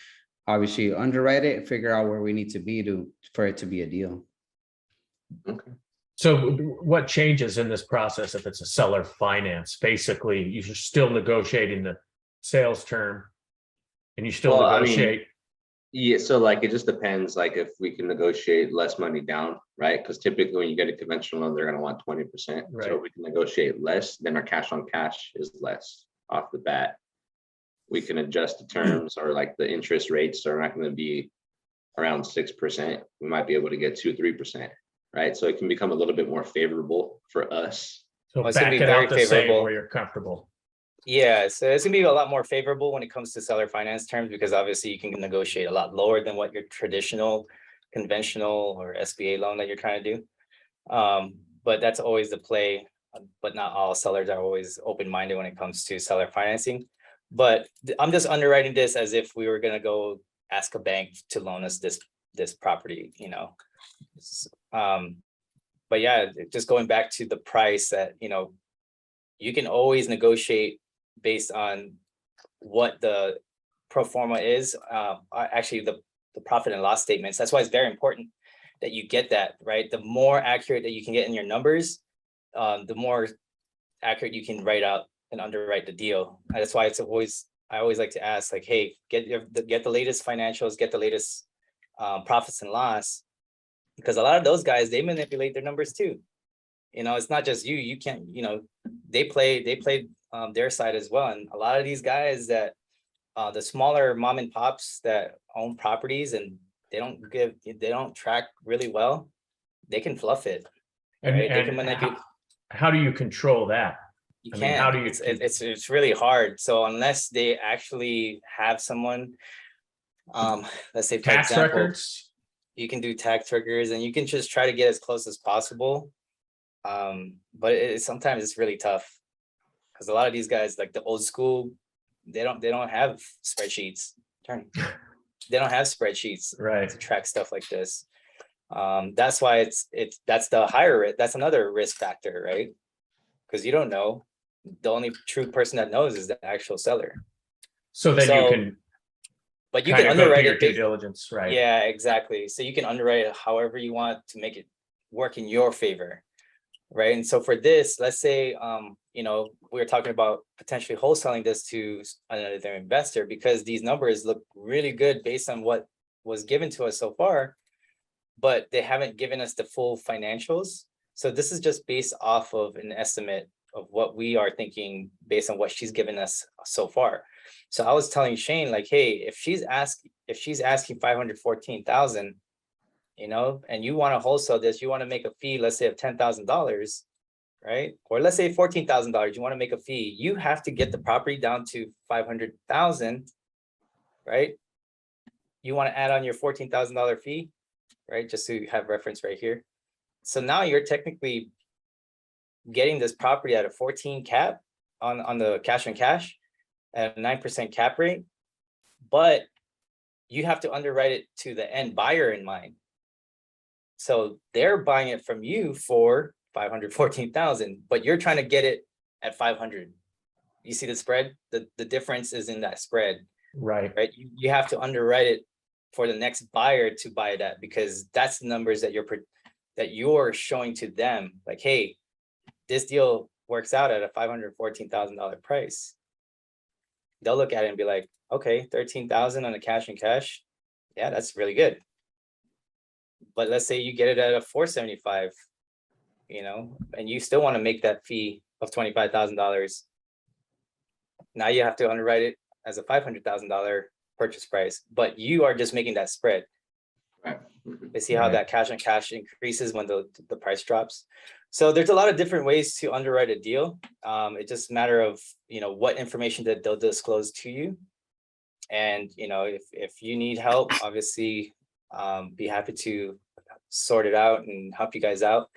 obviously underwrite it, figure out where we need to be for it to be a deal. Okay. So what changes in this process if it's a seller finance? Basically, you're still negotiating the sales term and you still Well, I mean, negotiate. Yeah, so like it just depends, like if we can negotiate less money down, right? Because typically when you get a conventional loan, they're gonna want 20%. So Right. if we can negotiate less, then our cash on cash is less off the bat. We can adjust the terms or like the interest rates are not gonna be around 6%. We might be able to get 2-3%, right? So it can become a little bit more favorable for us. So Well, it's gonna back be it very out the same favorable. where you're comfortable. Yeah, so it's gonna be a lot more favorable when it comes to seller finance terms, because obviously you can negotiate a lot lower than what your traditional, conventional or SBA loan that you're trying to do. But that's always the play, but not all sellers are always open-minded when it comes to seller financing. But I'm just underwriting this as if we were gonna go ask a bank to loan us this property, you know. But yeah, just going back to the price that, you know, you can always negotiate based on what the pro forma is. Actually, the profit and loss statements. That's why it's very important that you get that, right? The more accurate that you can get in your numbers, the more accurate you can write out and underwrite the deal. And that's why I always like to ask, like, hey, get the latest financials, get the latest profits and loss, because a lot of those guys, they manipulate their numbers too. You know, it's not just you can't, you know, they play their side as well. And a lot of these guys that the smaller mom and pops that own properties and they don't track really well, they can fluff it. Right? They can manipulate. How do you control that? You I mean, can't. how do you- It's really hard. So unless they actually have someone, let's say for Tax example, records? you can do tax triggers and you can just try to get as close as possible. But sometimes it's really tough because a lot of these guys, like the old school, they don't have spreadsheets. They don't have spreadsheets Right. to track stuff like this. That's why that's the higher risk. That's another risk factor, right? Because you don't know. The only true person that knows is the actual seller. So then you can But you kind can of go through underwrite your it. due diligence, right? Yeah, exactly. So you can underwrite it however you want to make it work in your favor, right? And so for this, let's say, you know, we're talking about potentially wholesaling this to another investor because these numbers look really good based on what was given to us so far, but they haven't given us the full financials. So this is just based off of an estimate of what we are thinking based on what she's given us so far. So I was telling Shayne, like, hey, if she's asking 514,000, you know, and you want to wholesale this, you want to make a fee, let's say of $10,000, right? Or let's say $14,000, you want to make a fee, you have to get the property down to 500,000, right? You want to add on your $14,000 fee, right? Just so you have reference right here. So now you're technically getting this property at a 14 cap on the cash and cash at a 9% cap rate, but you have to underwrite it to the end buyer in mind. So they're buying it from you for 514,000, but you're trying to get it at 500. You see the spread? The difference is in that spread, Right. right? You have to underwrite it for the next buyer to buy that because that's the numbers that you're showing to them. Like, hey, this deal works out at a $514,000 price. They'll look at it and be like, okay, 13,000 on a cash and cash. Yeah, that's really good. But let's say you get it at a 475, you know, and you still want to make that fee of $25,000. Now you have to underwrite it as a $500,000 purchase price, but you are just making that spread. Right. You see how that cash and cash increases when the price drops. So there's a lot of different ways to underwrite a deal. It's just a matter of, you know, what information that they'll disclose to you. And, you know, if you need help, obviously, be happy to sort it out and help you guys out.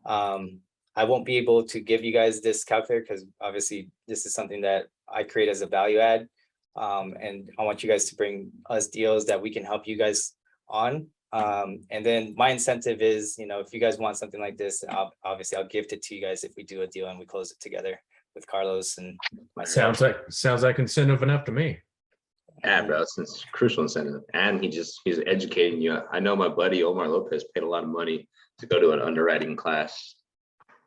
I won't be able to give you guys this calculator because obviously this is something that I create as a value add. And I want you guys to bring us deals that we can help you guys on. And then my incentive is, you know, if you guys want something like this, I'll gift it to you guys if we do a deal and we close it together with Carlos and myself. Sounds like incentive enough to me. Yeah, bro, it's crucial incentive. And he's educating you. I know my buddy Omar Lopez paid a lot of money to go to an underwriting class.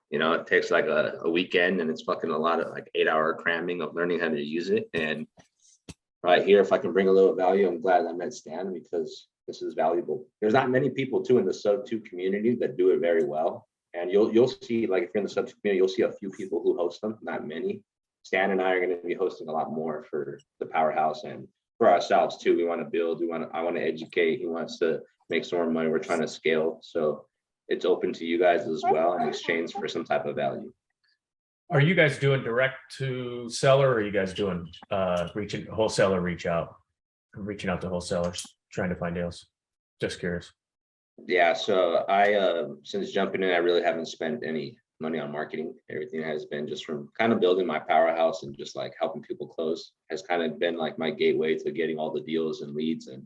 You know, it takes like a weekend and it's fucking a lot of like 8-hour cramming of learning how to use it. And right here, if I can bring a little value, I'm glad I met Stan because this is valuable. There's not many people too in the sub 2 community that do it very well. And you'll see, like if you're in the sub 2 community, you'll see a few people who host them, not many. Stan and I are going to be hosting a lot more for the powerhouse and for ourselves too. We want to build, I want to educate. He wants to make some more money. We're trying to scale. So it's open to you guys as well in exchange for some type of value. Are you guys doing direct to seller or are you guys doing reaching reaching out to wholesalers, trying to find deals? Just curious. Yeah, so I since jumping in, I really haven't spent any money on marketing. Everything has been just from kind of building my powerhouse and just like helping people close has kind of been like my gateway to getting all the deals and leads. And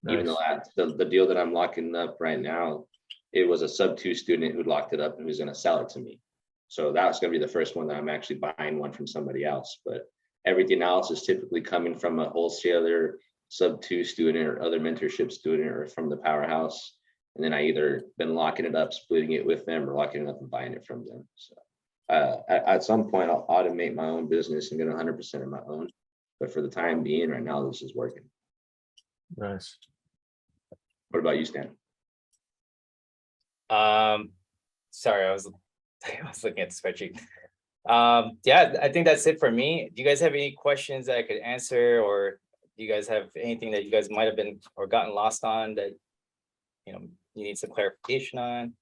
even though the deal that I'm locking up right now, it was a sub 2 student who locked it up and who's going to sell it to me. So that's going to be the first one that I'm actually buying one from somebody else. But everything else is typically coming from a wholesaler, sub 2 student or other mentorship student or from the powerhouse. And then I either been locking it up, splitting it with them or locking it up and buying it from them. So at some point I'll automate my own business and get 100% of my own. But for the time being right now, this is working. Nice. What about you, Stan? Sorry, I was looking at the spreadsheet. Yeah, I think that's it for me. Do you guys have any questions that I could answer, or do you guys have anything that you guys might have been or gotten lost on that you need some clarification on?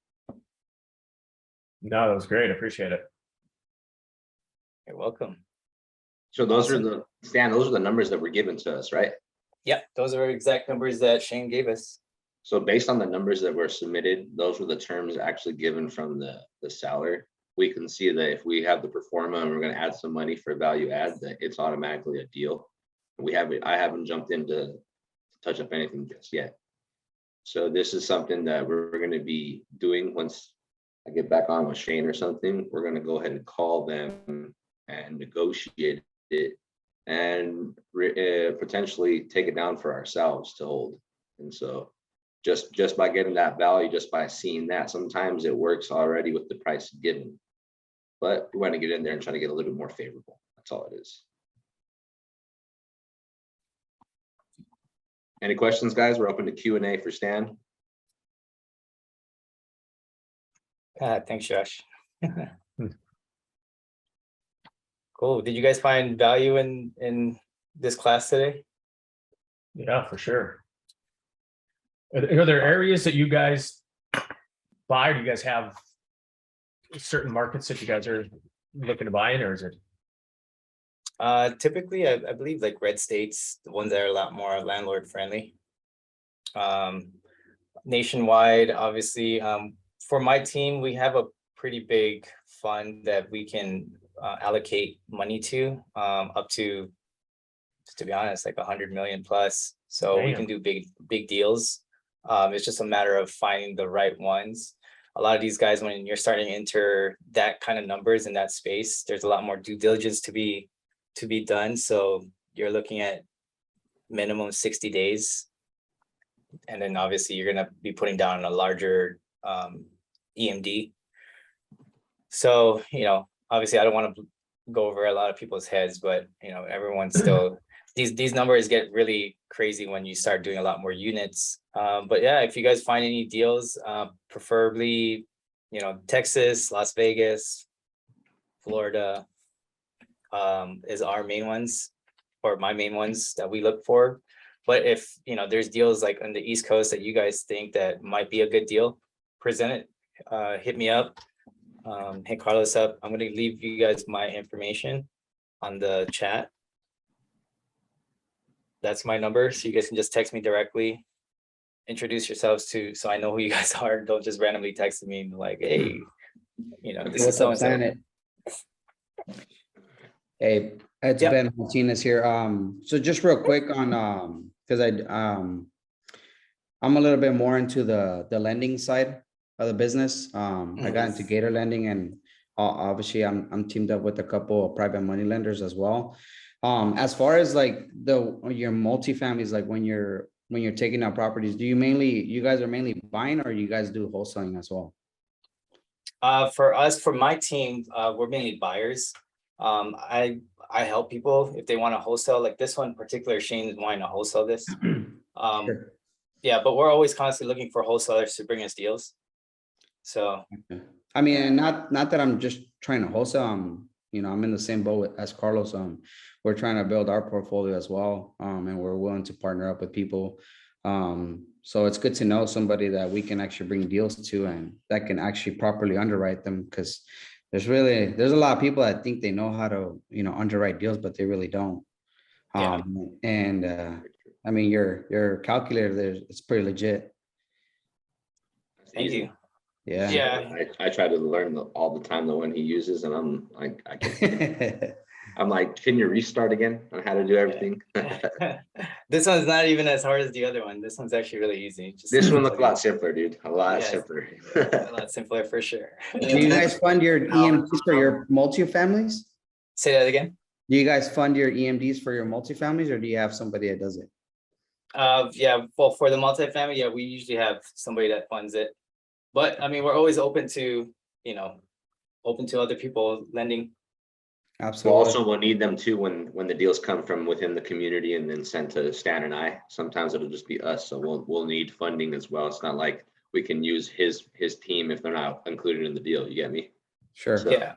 No, that was great. I appreciate it. You're welcome. So those are the numbers that were given to us, right? Yeah, those are exact numbers that Shayne gave us. So based on the numbers that were submitted, those were the terms actually given from the seller. We can see that if we have the performa and we're going to add some money for value add, that it's automatically a deal. I haven't jumped in to touch up anything just yet. So this is something that we're going to be doing once I get back on with Shayne or something. We're going to go ahead and call them and negotiate it and potentially take it down for ourselves to hold. And so just by getting that value, just by seeing that, sometimes it works already with the price given. But we want to get in there and try to get a little bit more favorable. That's all it is. Any questions, guys? We're open to Q&A for Stan. Thanks, Josh. Cool. Did you guys find value in this class today? Yeah, for sure. Are there areas that you guys buy? Do you guys have certain markets that you guys are looking to buy in, or is it? Typically, I believe like red states, the ones that are a lot more landlord friendly. Nationwide, obviously, for my team, we have a pretty big fund that we can allocate money to, up to be honest, like 100 million plus. So we can do big deals. It's just a matter of finding the right ones. A lot of these guys, when you're starting to enter that kind of numbers in that space, there's a lot more due diligence to be done. So you're looking at minimum 60 days. And then obviously you're going to be putting down a larger EMD. So, obviously I don't want to go over a lot of people's heads, but everyone's still, these numbers get really crazy when you start doing a lot more units. But yeah, if you guys find any deals, preferably, Texas, Las Vegas, Florida, is our main ones, or my main ones that we look for. But if there's deals like on the East Coast that you guys think that might be a good deal, present it. Hit me up. Hit Carlos up. I'm gonna leave you guys my information on the chat. That's my number, so you guys can just text me directly. Introduce yourselves so I know who you guys are. Don't just randomly text me and like, hey, this is so and so. Hey, it's Ben Martinez here. So just real quick on because I'm a little bit more into the lending side of the business. I got into Gator lending, and obviously I'm teamed up with a couple of private money lenders as well. As far as like your multifamilies, like when you're taking out properties, you guys are mainly buying or you guys do wholesaling as well? For us, for my team, we're mainly buyers. I help people if they want to wholesale, like this one in particular, Shayne is wanting to wholesale this. Sure. Yeah, but we're always constantly looking for wholesalers to bring us deals. So, I mean, and not that I'm just trying to wholesale, I'm in the same boat as Carlos. We're trying to build our portfolio as well. And we're willing to partner up with people. So it's good to know somebody that we can actually bring deals to and that can actually properly underwrite them, because there's a lot of people that think they know how to, underwrite deals, but they really don't. Yeah. I mean, your calculator there, it's pretty legit. thank you. Yeah. Yeah. I try to learn all the time the one he uses, and I'm like, I'm like, can you restart again on how to do everything? This one's not even as hard as the other one. This one's actually really easy. Just This one looked a lot simpler, dude. A lot Yes. simpler. a lot simpler for sure. Do you guys fund your EMDs for your multifamilies? Say that again. Do you guys fund your EMDs for your multifamilies, or do you have somebody that does it? Yeah, well, for the multifamily, yeah, we usually have somebody that funds it. But I mean, we're always open to, open to other people lending. Well, Absolutely. also we'll need them too when the deals come from within the community and then sent to Stan and I. Sometimes it'll just be us, so we'll need funding as well. It's not like we can use his team if they're not included in the deal. You get me? Sure. So- Yeah.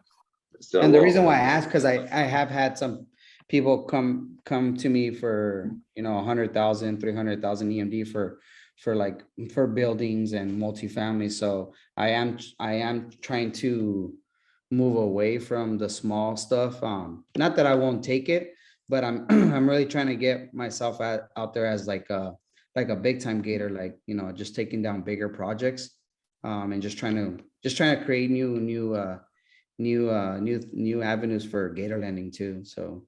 So And the reason why I ask, because I have had some people come to me for, 100,000, 300,000 EMD for buildings and multifamily. So I am trying to move away from the small stuff. Not that I won't take it, but I'm I'm really trying to get myself out there as like a big time gator, like, just taking down bigger projects. And just trying to create new avenues for gator lending too. So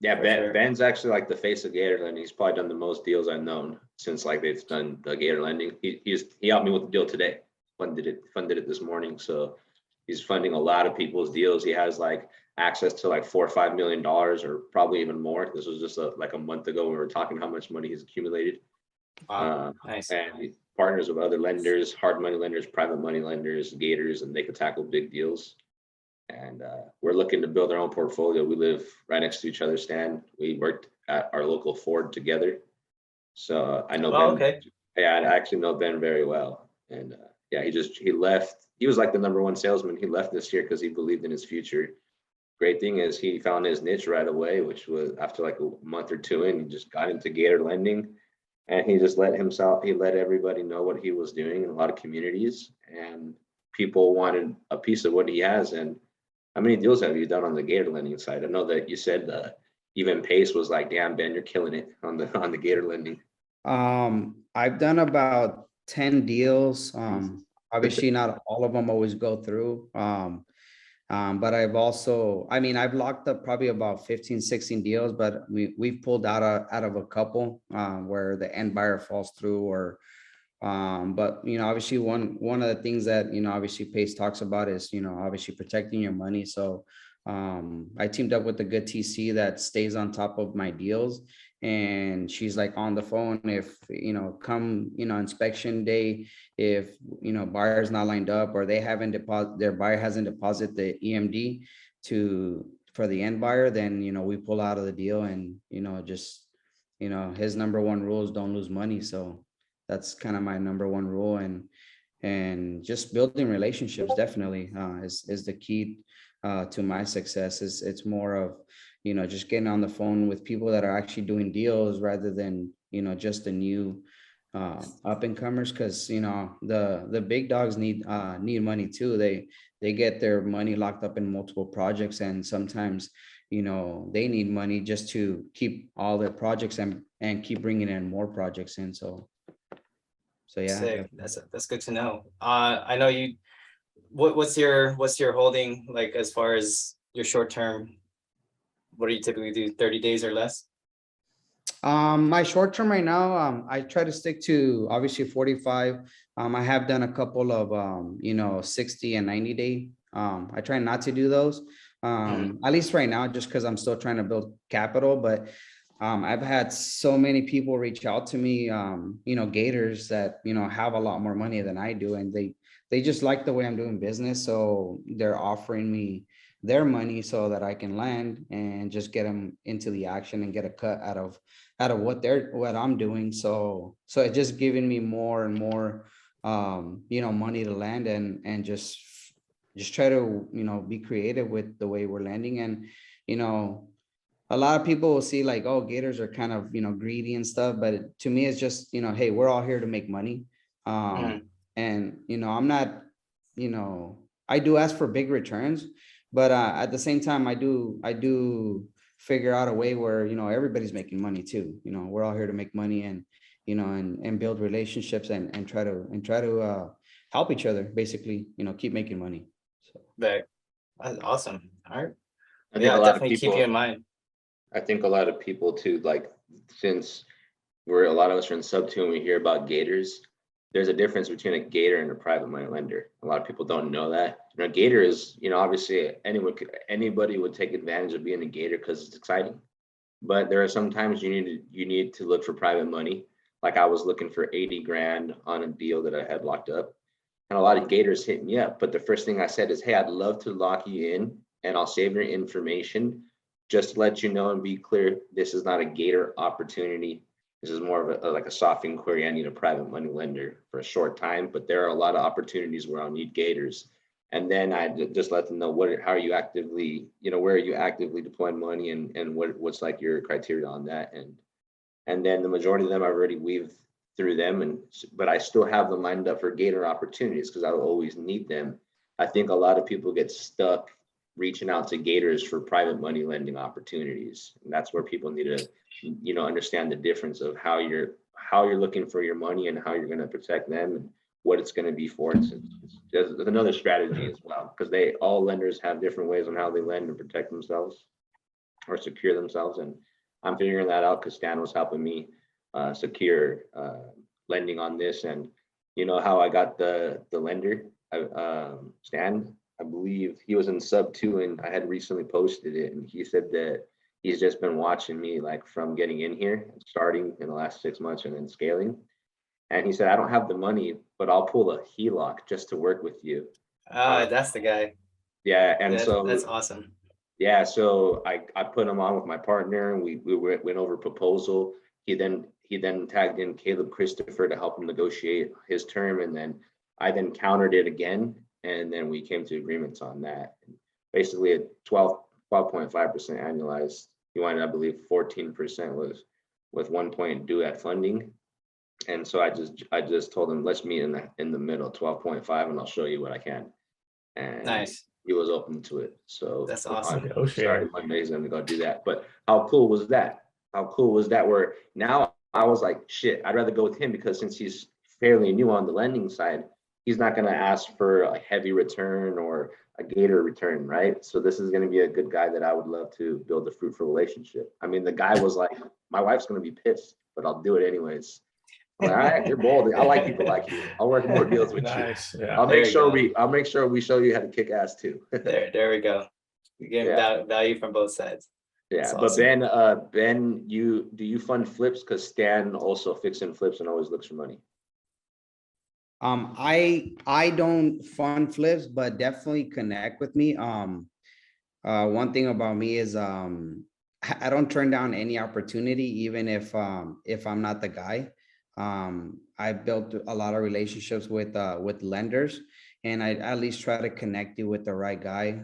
yeah, For sure. Ben's actually like the face of Gator lending. He's probably done the most deals I've known since like they've done the Gator lending. He helped me with the deal today. Funded it this morning. So he's funding a lot of people's deals. He has like access to like $4 or $5 million, or probably even more. This was just like a month ago when we were talking how much money he's accumulated. Wow. Nice. And he partners with other lenders, hard money lenders, private money lenders, gators, and they could tackle big deals. And we're looking to build our own portfolio. We live right next to each other, Stan. We worked at our local Ford together. So I know Ben. Okay. Yeah, I actually know Ben very well. And yeah, he left. He was like the #1 salesman. He left this year because he believed in his future. Great thing is he found his niche right away, which was after like a month or two in, he just got into gator lending. And he just let everybody know what he was doing in a lot of communities. And people wanted a piece of what he has. And how many deals have you done on the gator lending side? I know that you said even Pace was like, damn, Ben, you're killing it on the gator lending. I've done about 10 deals. Obviously not all of them always go through. But I've locked up probably about 15, 16 deals, but we've pulled out of a couple where the end buyer falls through, or but obviously one of the things that obviously Pace talks about is obviously protecting your money. So I teamed up with a good TC that stays on top of my deals, and she's like on the phone if come inspection day, if buyer's not lined up or their buyer hasn't deposited the EMD for the end buyer, then we pull out of the deal. And just his #1 rule is don't lose money. So that's kind of my #1 rule. And just building relationships definitely is the key to my success. It's more of just getting on the phone with people that are actually doing deals rather than just the new up and comers, because the big dogs need money too. They get their money locked up in multiple projects, and sometimes they need money just to keep all their projects and keep bringing in more projects in. So yeah. Sick. That's good to know. I know you. What's your holding like as far as your short term? What do you typically do? 30 days or less? My short term right now, I try to stick to obviously 45. I have done a couple of 60 and 90 day. I try not to do those, At least right now, just because I'm still trying to build capital, but I've had so many people reach out to me, gators that, have a lot more money than I do. And they just like the way I'm doing business. So they're offering me their money so that I can land and just get them into the action and get a cut out of what I'm doing. So it's just giving me more and more, money to land and just try to, be creative with the way we're landing. And, a lot of people will see like, oh, gators are kind of, greedy and stuff. But to me, it's just, hey, we're all here to make money. And, I'm not, I do ask for big returns, but at the same time, I do figure out a way where, everybody's making money too. We're all here to make money and, and build relationships and try to help each other, basically, keep making money. So. Very, that's awesome. All right. I think Yeah, a I'll lot of definitely keep you people, in mind. I think a lot of people too, like, since a lot of us are in sub two and we hear about gators, there's a difference between a gator and a private money lender. A lot of people don't know that. Gator is, obviously anybody would take advantage of being a gator because it's exciting. But there are some times you need to look for private money. Like I was looking for 80 grand on a deal that I had locked up. And a lot of gators hit me up. But the first thing I said is, hey, I'd love to lock you in and I'll save your information. Just to let you know and be clear, this is not a gator opportunity. This is more of like a soft inquiry. I need a private money lender for a short time, but there are a lot of opportunities where I'll need gators. And then I just let them know how are you actively, where are you actively deploying money and what's like your criteria on that. And then the majority of them I've already weaved through them, but I still have them lined up for gator opportunities because I will always need them. I think a lot of people get stuck reaching out to gators for private money lending opportunities. And that's where people need to, understand the difference of how you're looking for your money and how you're going to protect them and what it's going to be for. It's another strategy as well, because all lenders have different ways on how they lend and protect themselves or secure themselves. And I'm figuring that out because Stan was helping me secure lending on this. And how I got the lender, Stan, I believe he was in sub 2 and I had recently posted it, and he said that he's just been watching me like from getting in here, starting in the last 6 months and then scaling. And he said, I don't have the money, but I'll pull a HELOC just to work with you. That's the guy. Yeah. And so that's awesome. Yeah. So I put him on with my partner and we went over proposal. He then tagged in Caleb Christopher to help him negotiate his term. And then I then countered it again. And then we came to agreements on that. Basically at 12.5% annualized. He wanted, I believe, 14% was with 1 point due at funding. And so I just told him, let's meet in the middle, 12.5, and I'll show you what I can. And Nice. He was open to it. So That's awesome. Started Mondays and we go do that. But how cool was that? Where now I was like, shit, I'd rather go with him because since he's fairly new on the lending side, he's not going to ask for a heavy return or a gator return, right? So this is going to be a good guy that I would love to build a fruitful relationship. I mean, the guy was like, my wife's going to be pissed, but I'll do it anyways. I'm like, all right, you're bold. I like people like you. I'll work more deals with Nice. you. Yeah. I'll make sure we show you how to kick ass too. There we go. You get value from both sides. Yeah, That's but awesome. Ben, do you fund flips? Because Stan also fixing flips and always looks for money. I don't fund flips, but definitely connect with me. One thing about me is I don't turn down any opportunity, even if I'm not the guy. I built a lot of relationships with lenders, and I at least try to connect you with the right guy.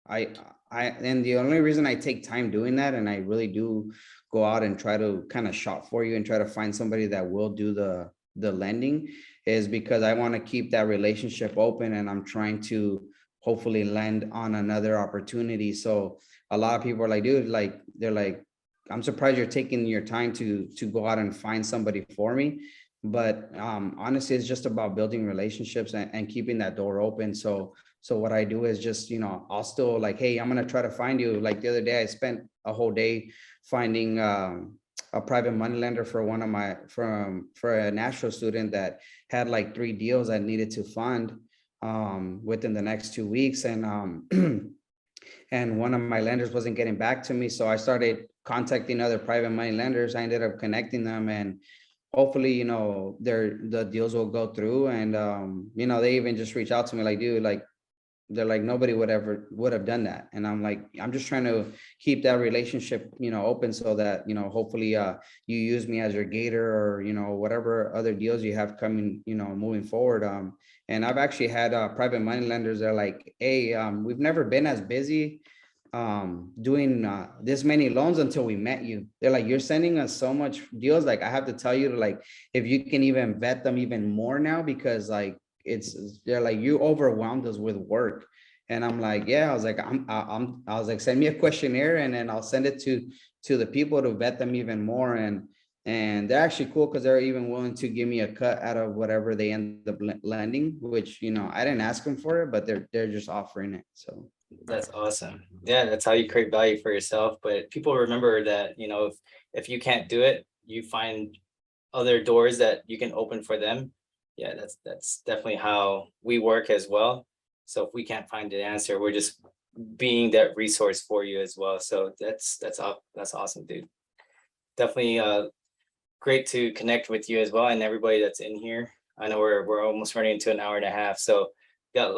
And the only reason I take time doing that, and I really do go out and try to kind of shop for you and try to find somebody that will do the lending, is because I want to keep that relationship open, and I'm trying to hopefully land on another opportunity. So a lot of people are like, dude, they're like, I'm surprised you're taking your time to go out and find somebody for me. But honestly, it's just about building relationships and keeping that door open. So what I do is just, I'll still like, hey, I'm going to try to find you. Like the other day, I spent a whole day finding a private money lender for for a national student that had like 3 deals I needed to fund within the next 2 weeks. And and one of my lenders wasn't getting back to me. So I started contacting other private money lenders. I ended up connecting them, and hopefully, the deals will go through. And, they even just reach out to me like, dude, like, they're like, nobody would have done that. And I'm like, I'm just trying to keep that relationship, open so that, hopefully you use me as your gator, or, whatever other deals you have coming, moving forward. And I've actually had private money lenders that are like, hey, we've never been as busy doing this many loans until we met you. They're like, you're sending us so much deals. Like, I have to tell you to, like, if you can even vet them even more now, because like, they're like, you overwhelmed us with work. And I'm like, yeah, I was like, I was like, send me a questionnaire, and then I'll send it to the people to vet them even more. And they're actually cool, because they're even willing to give me a cut out of whatever they end up lending, which, I didn't ask them for it, but they're just offering it. So That's awesome. Yeah, that's how you create value for yourself. But people remember that, if you can't do it, you find other doors that you can open for them. Yeah, that's definitely how we work as well. So if we can't find an answer, we're just being that resource for you as well. So that's awesome, dude. Definitely great to connect with you as well, and everybody that's in here. I know we're almost running into an hour and a half, so got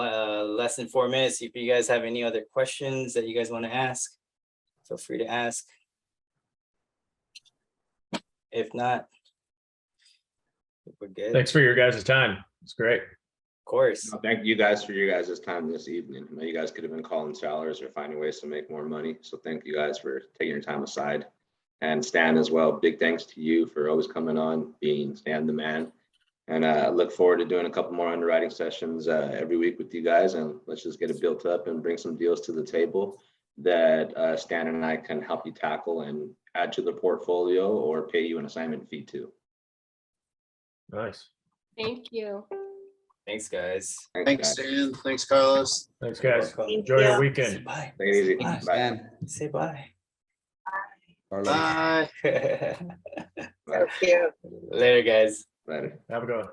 less than 4 minutes. If you guys have any other questions that you guys want to ask, feel free to ask. If not, we're good. Thanks for your guys' time. It's great. Of course. No, thank you guys for your guys' time this evening. I know you guys could have been calling sellers or finding ways to make more money. So thank you guys for taking your time aside. And Stan as well, big thanks to you for always coming on, being Stan the man. And I look forward to doing a couple more underwriting sessions every week with you guys. And let's just get it built up and bring some deals to the table that Stan and I can help you tackle and add to the portfolio, or pay you an assignment fee too. Nice. Thank you. Thanks, guys. Thanks, guys. Stan. Thanks, Carlos. Thanks, guys. Welcome. Enjoy your you. weekend. Bye. Take it easy. Bye. Bye. and Say bye. Carlos. Bye. Bye. So cute. Later, guys. Later. Have a good one.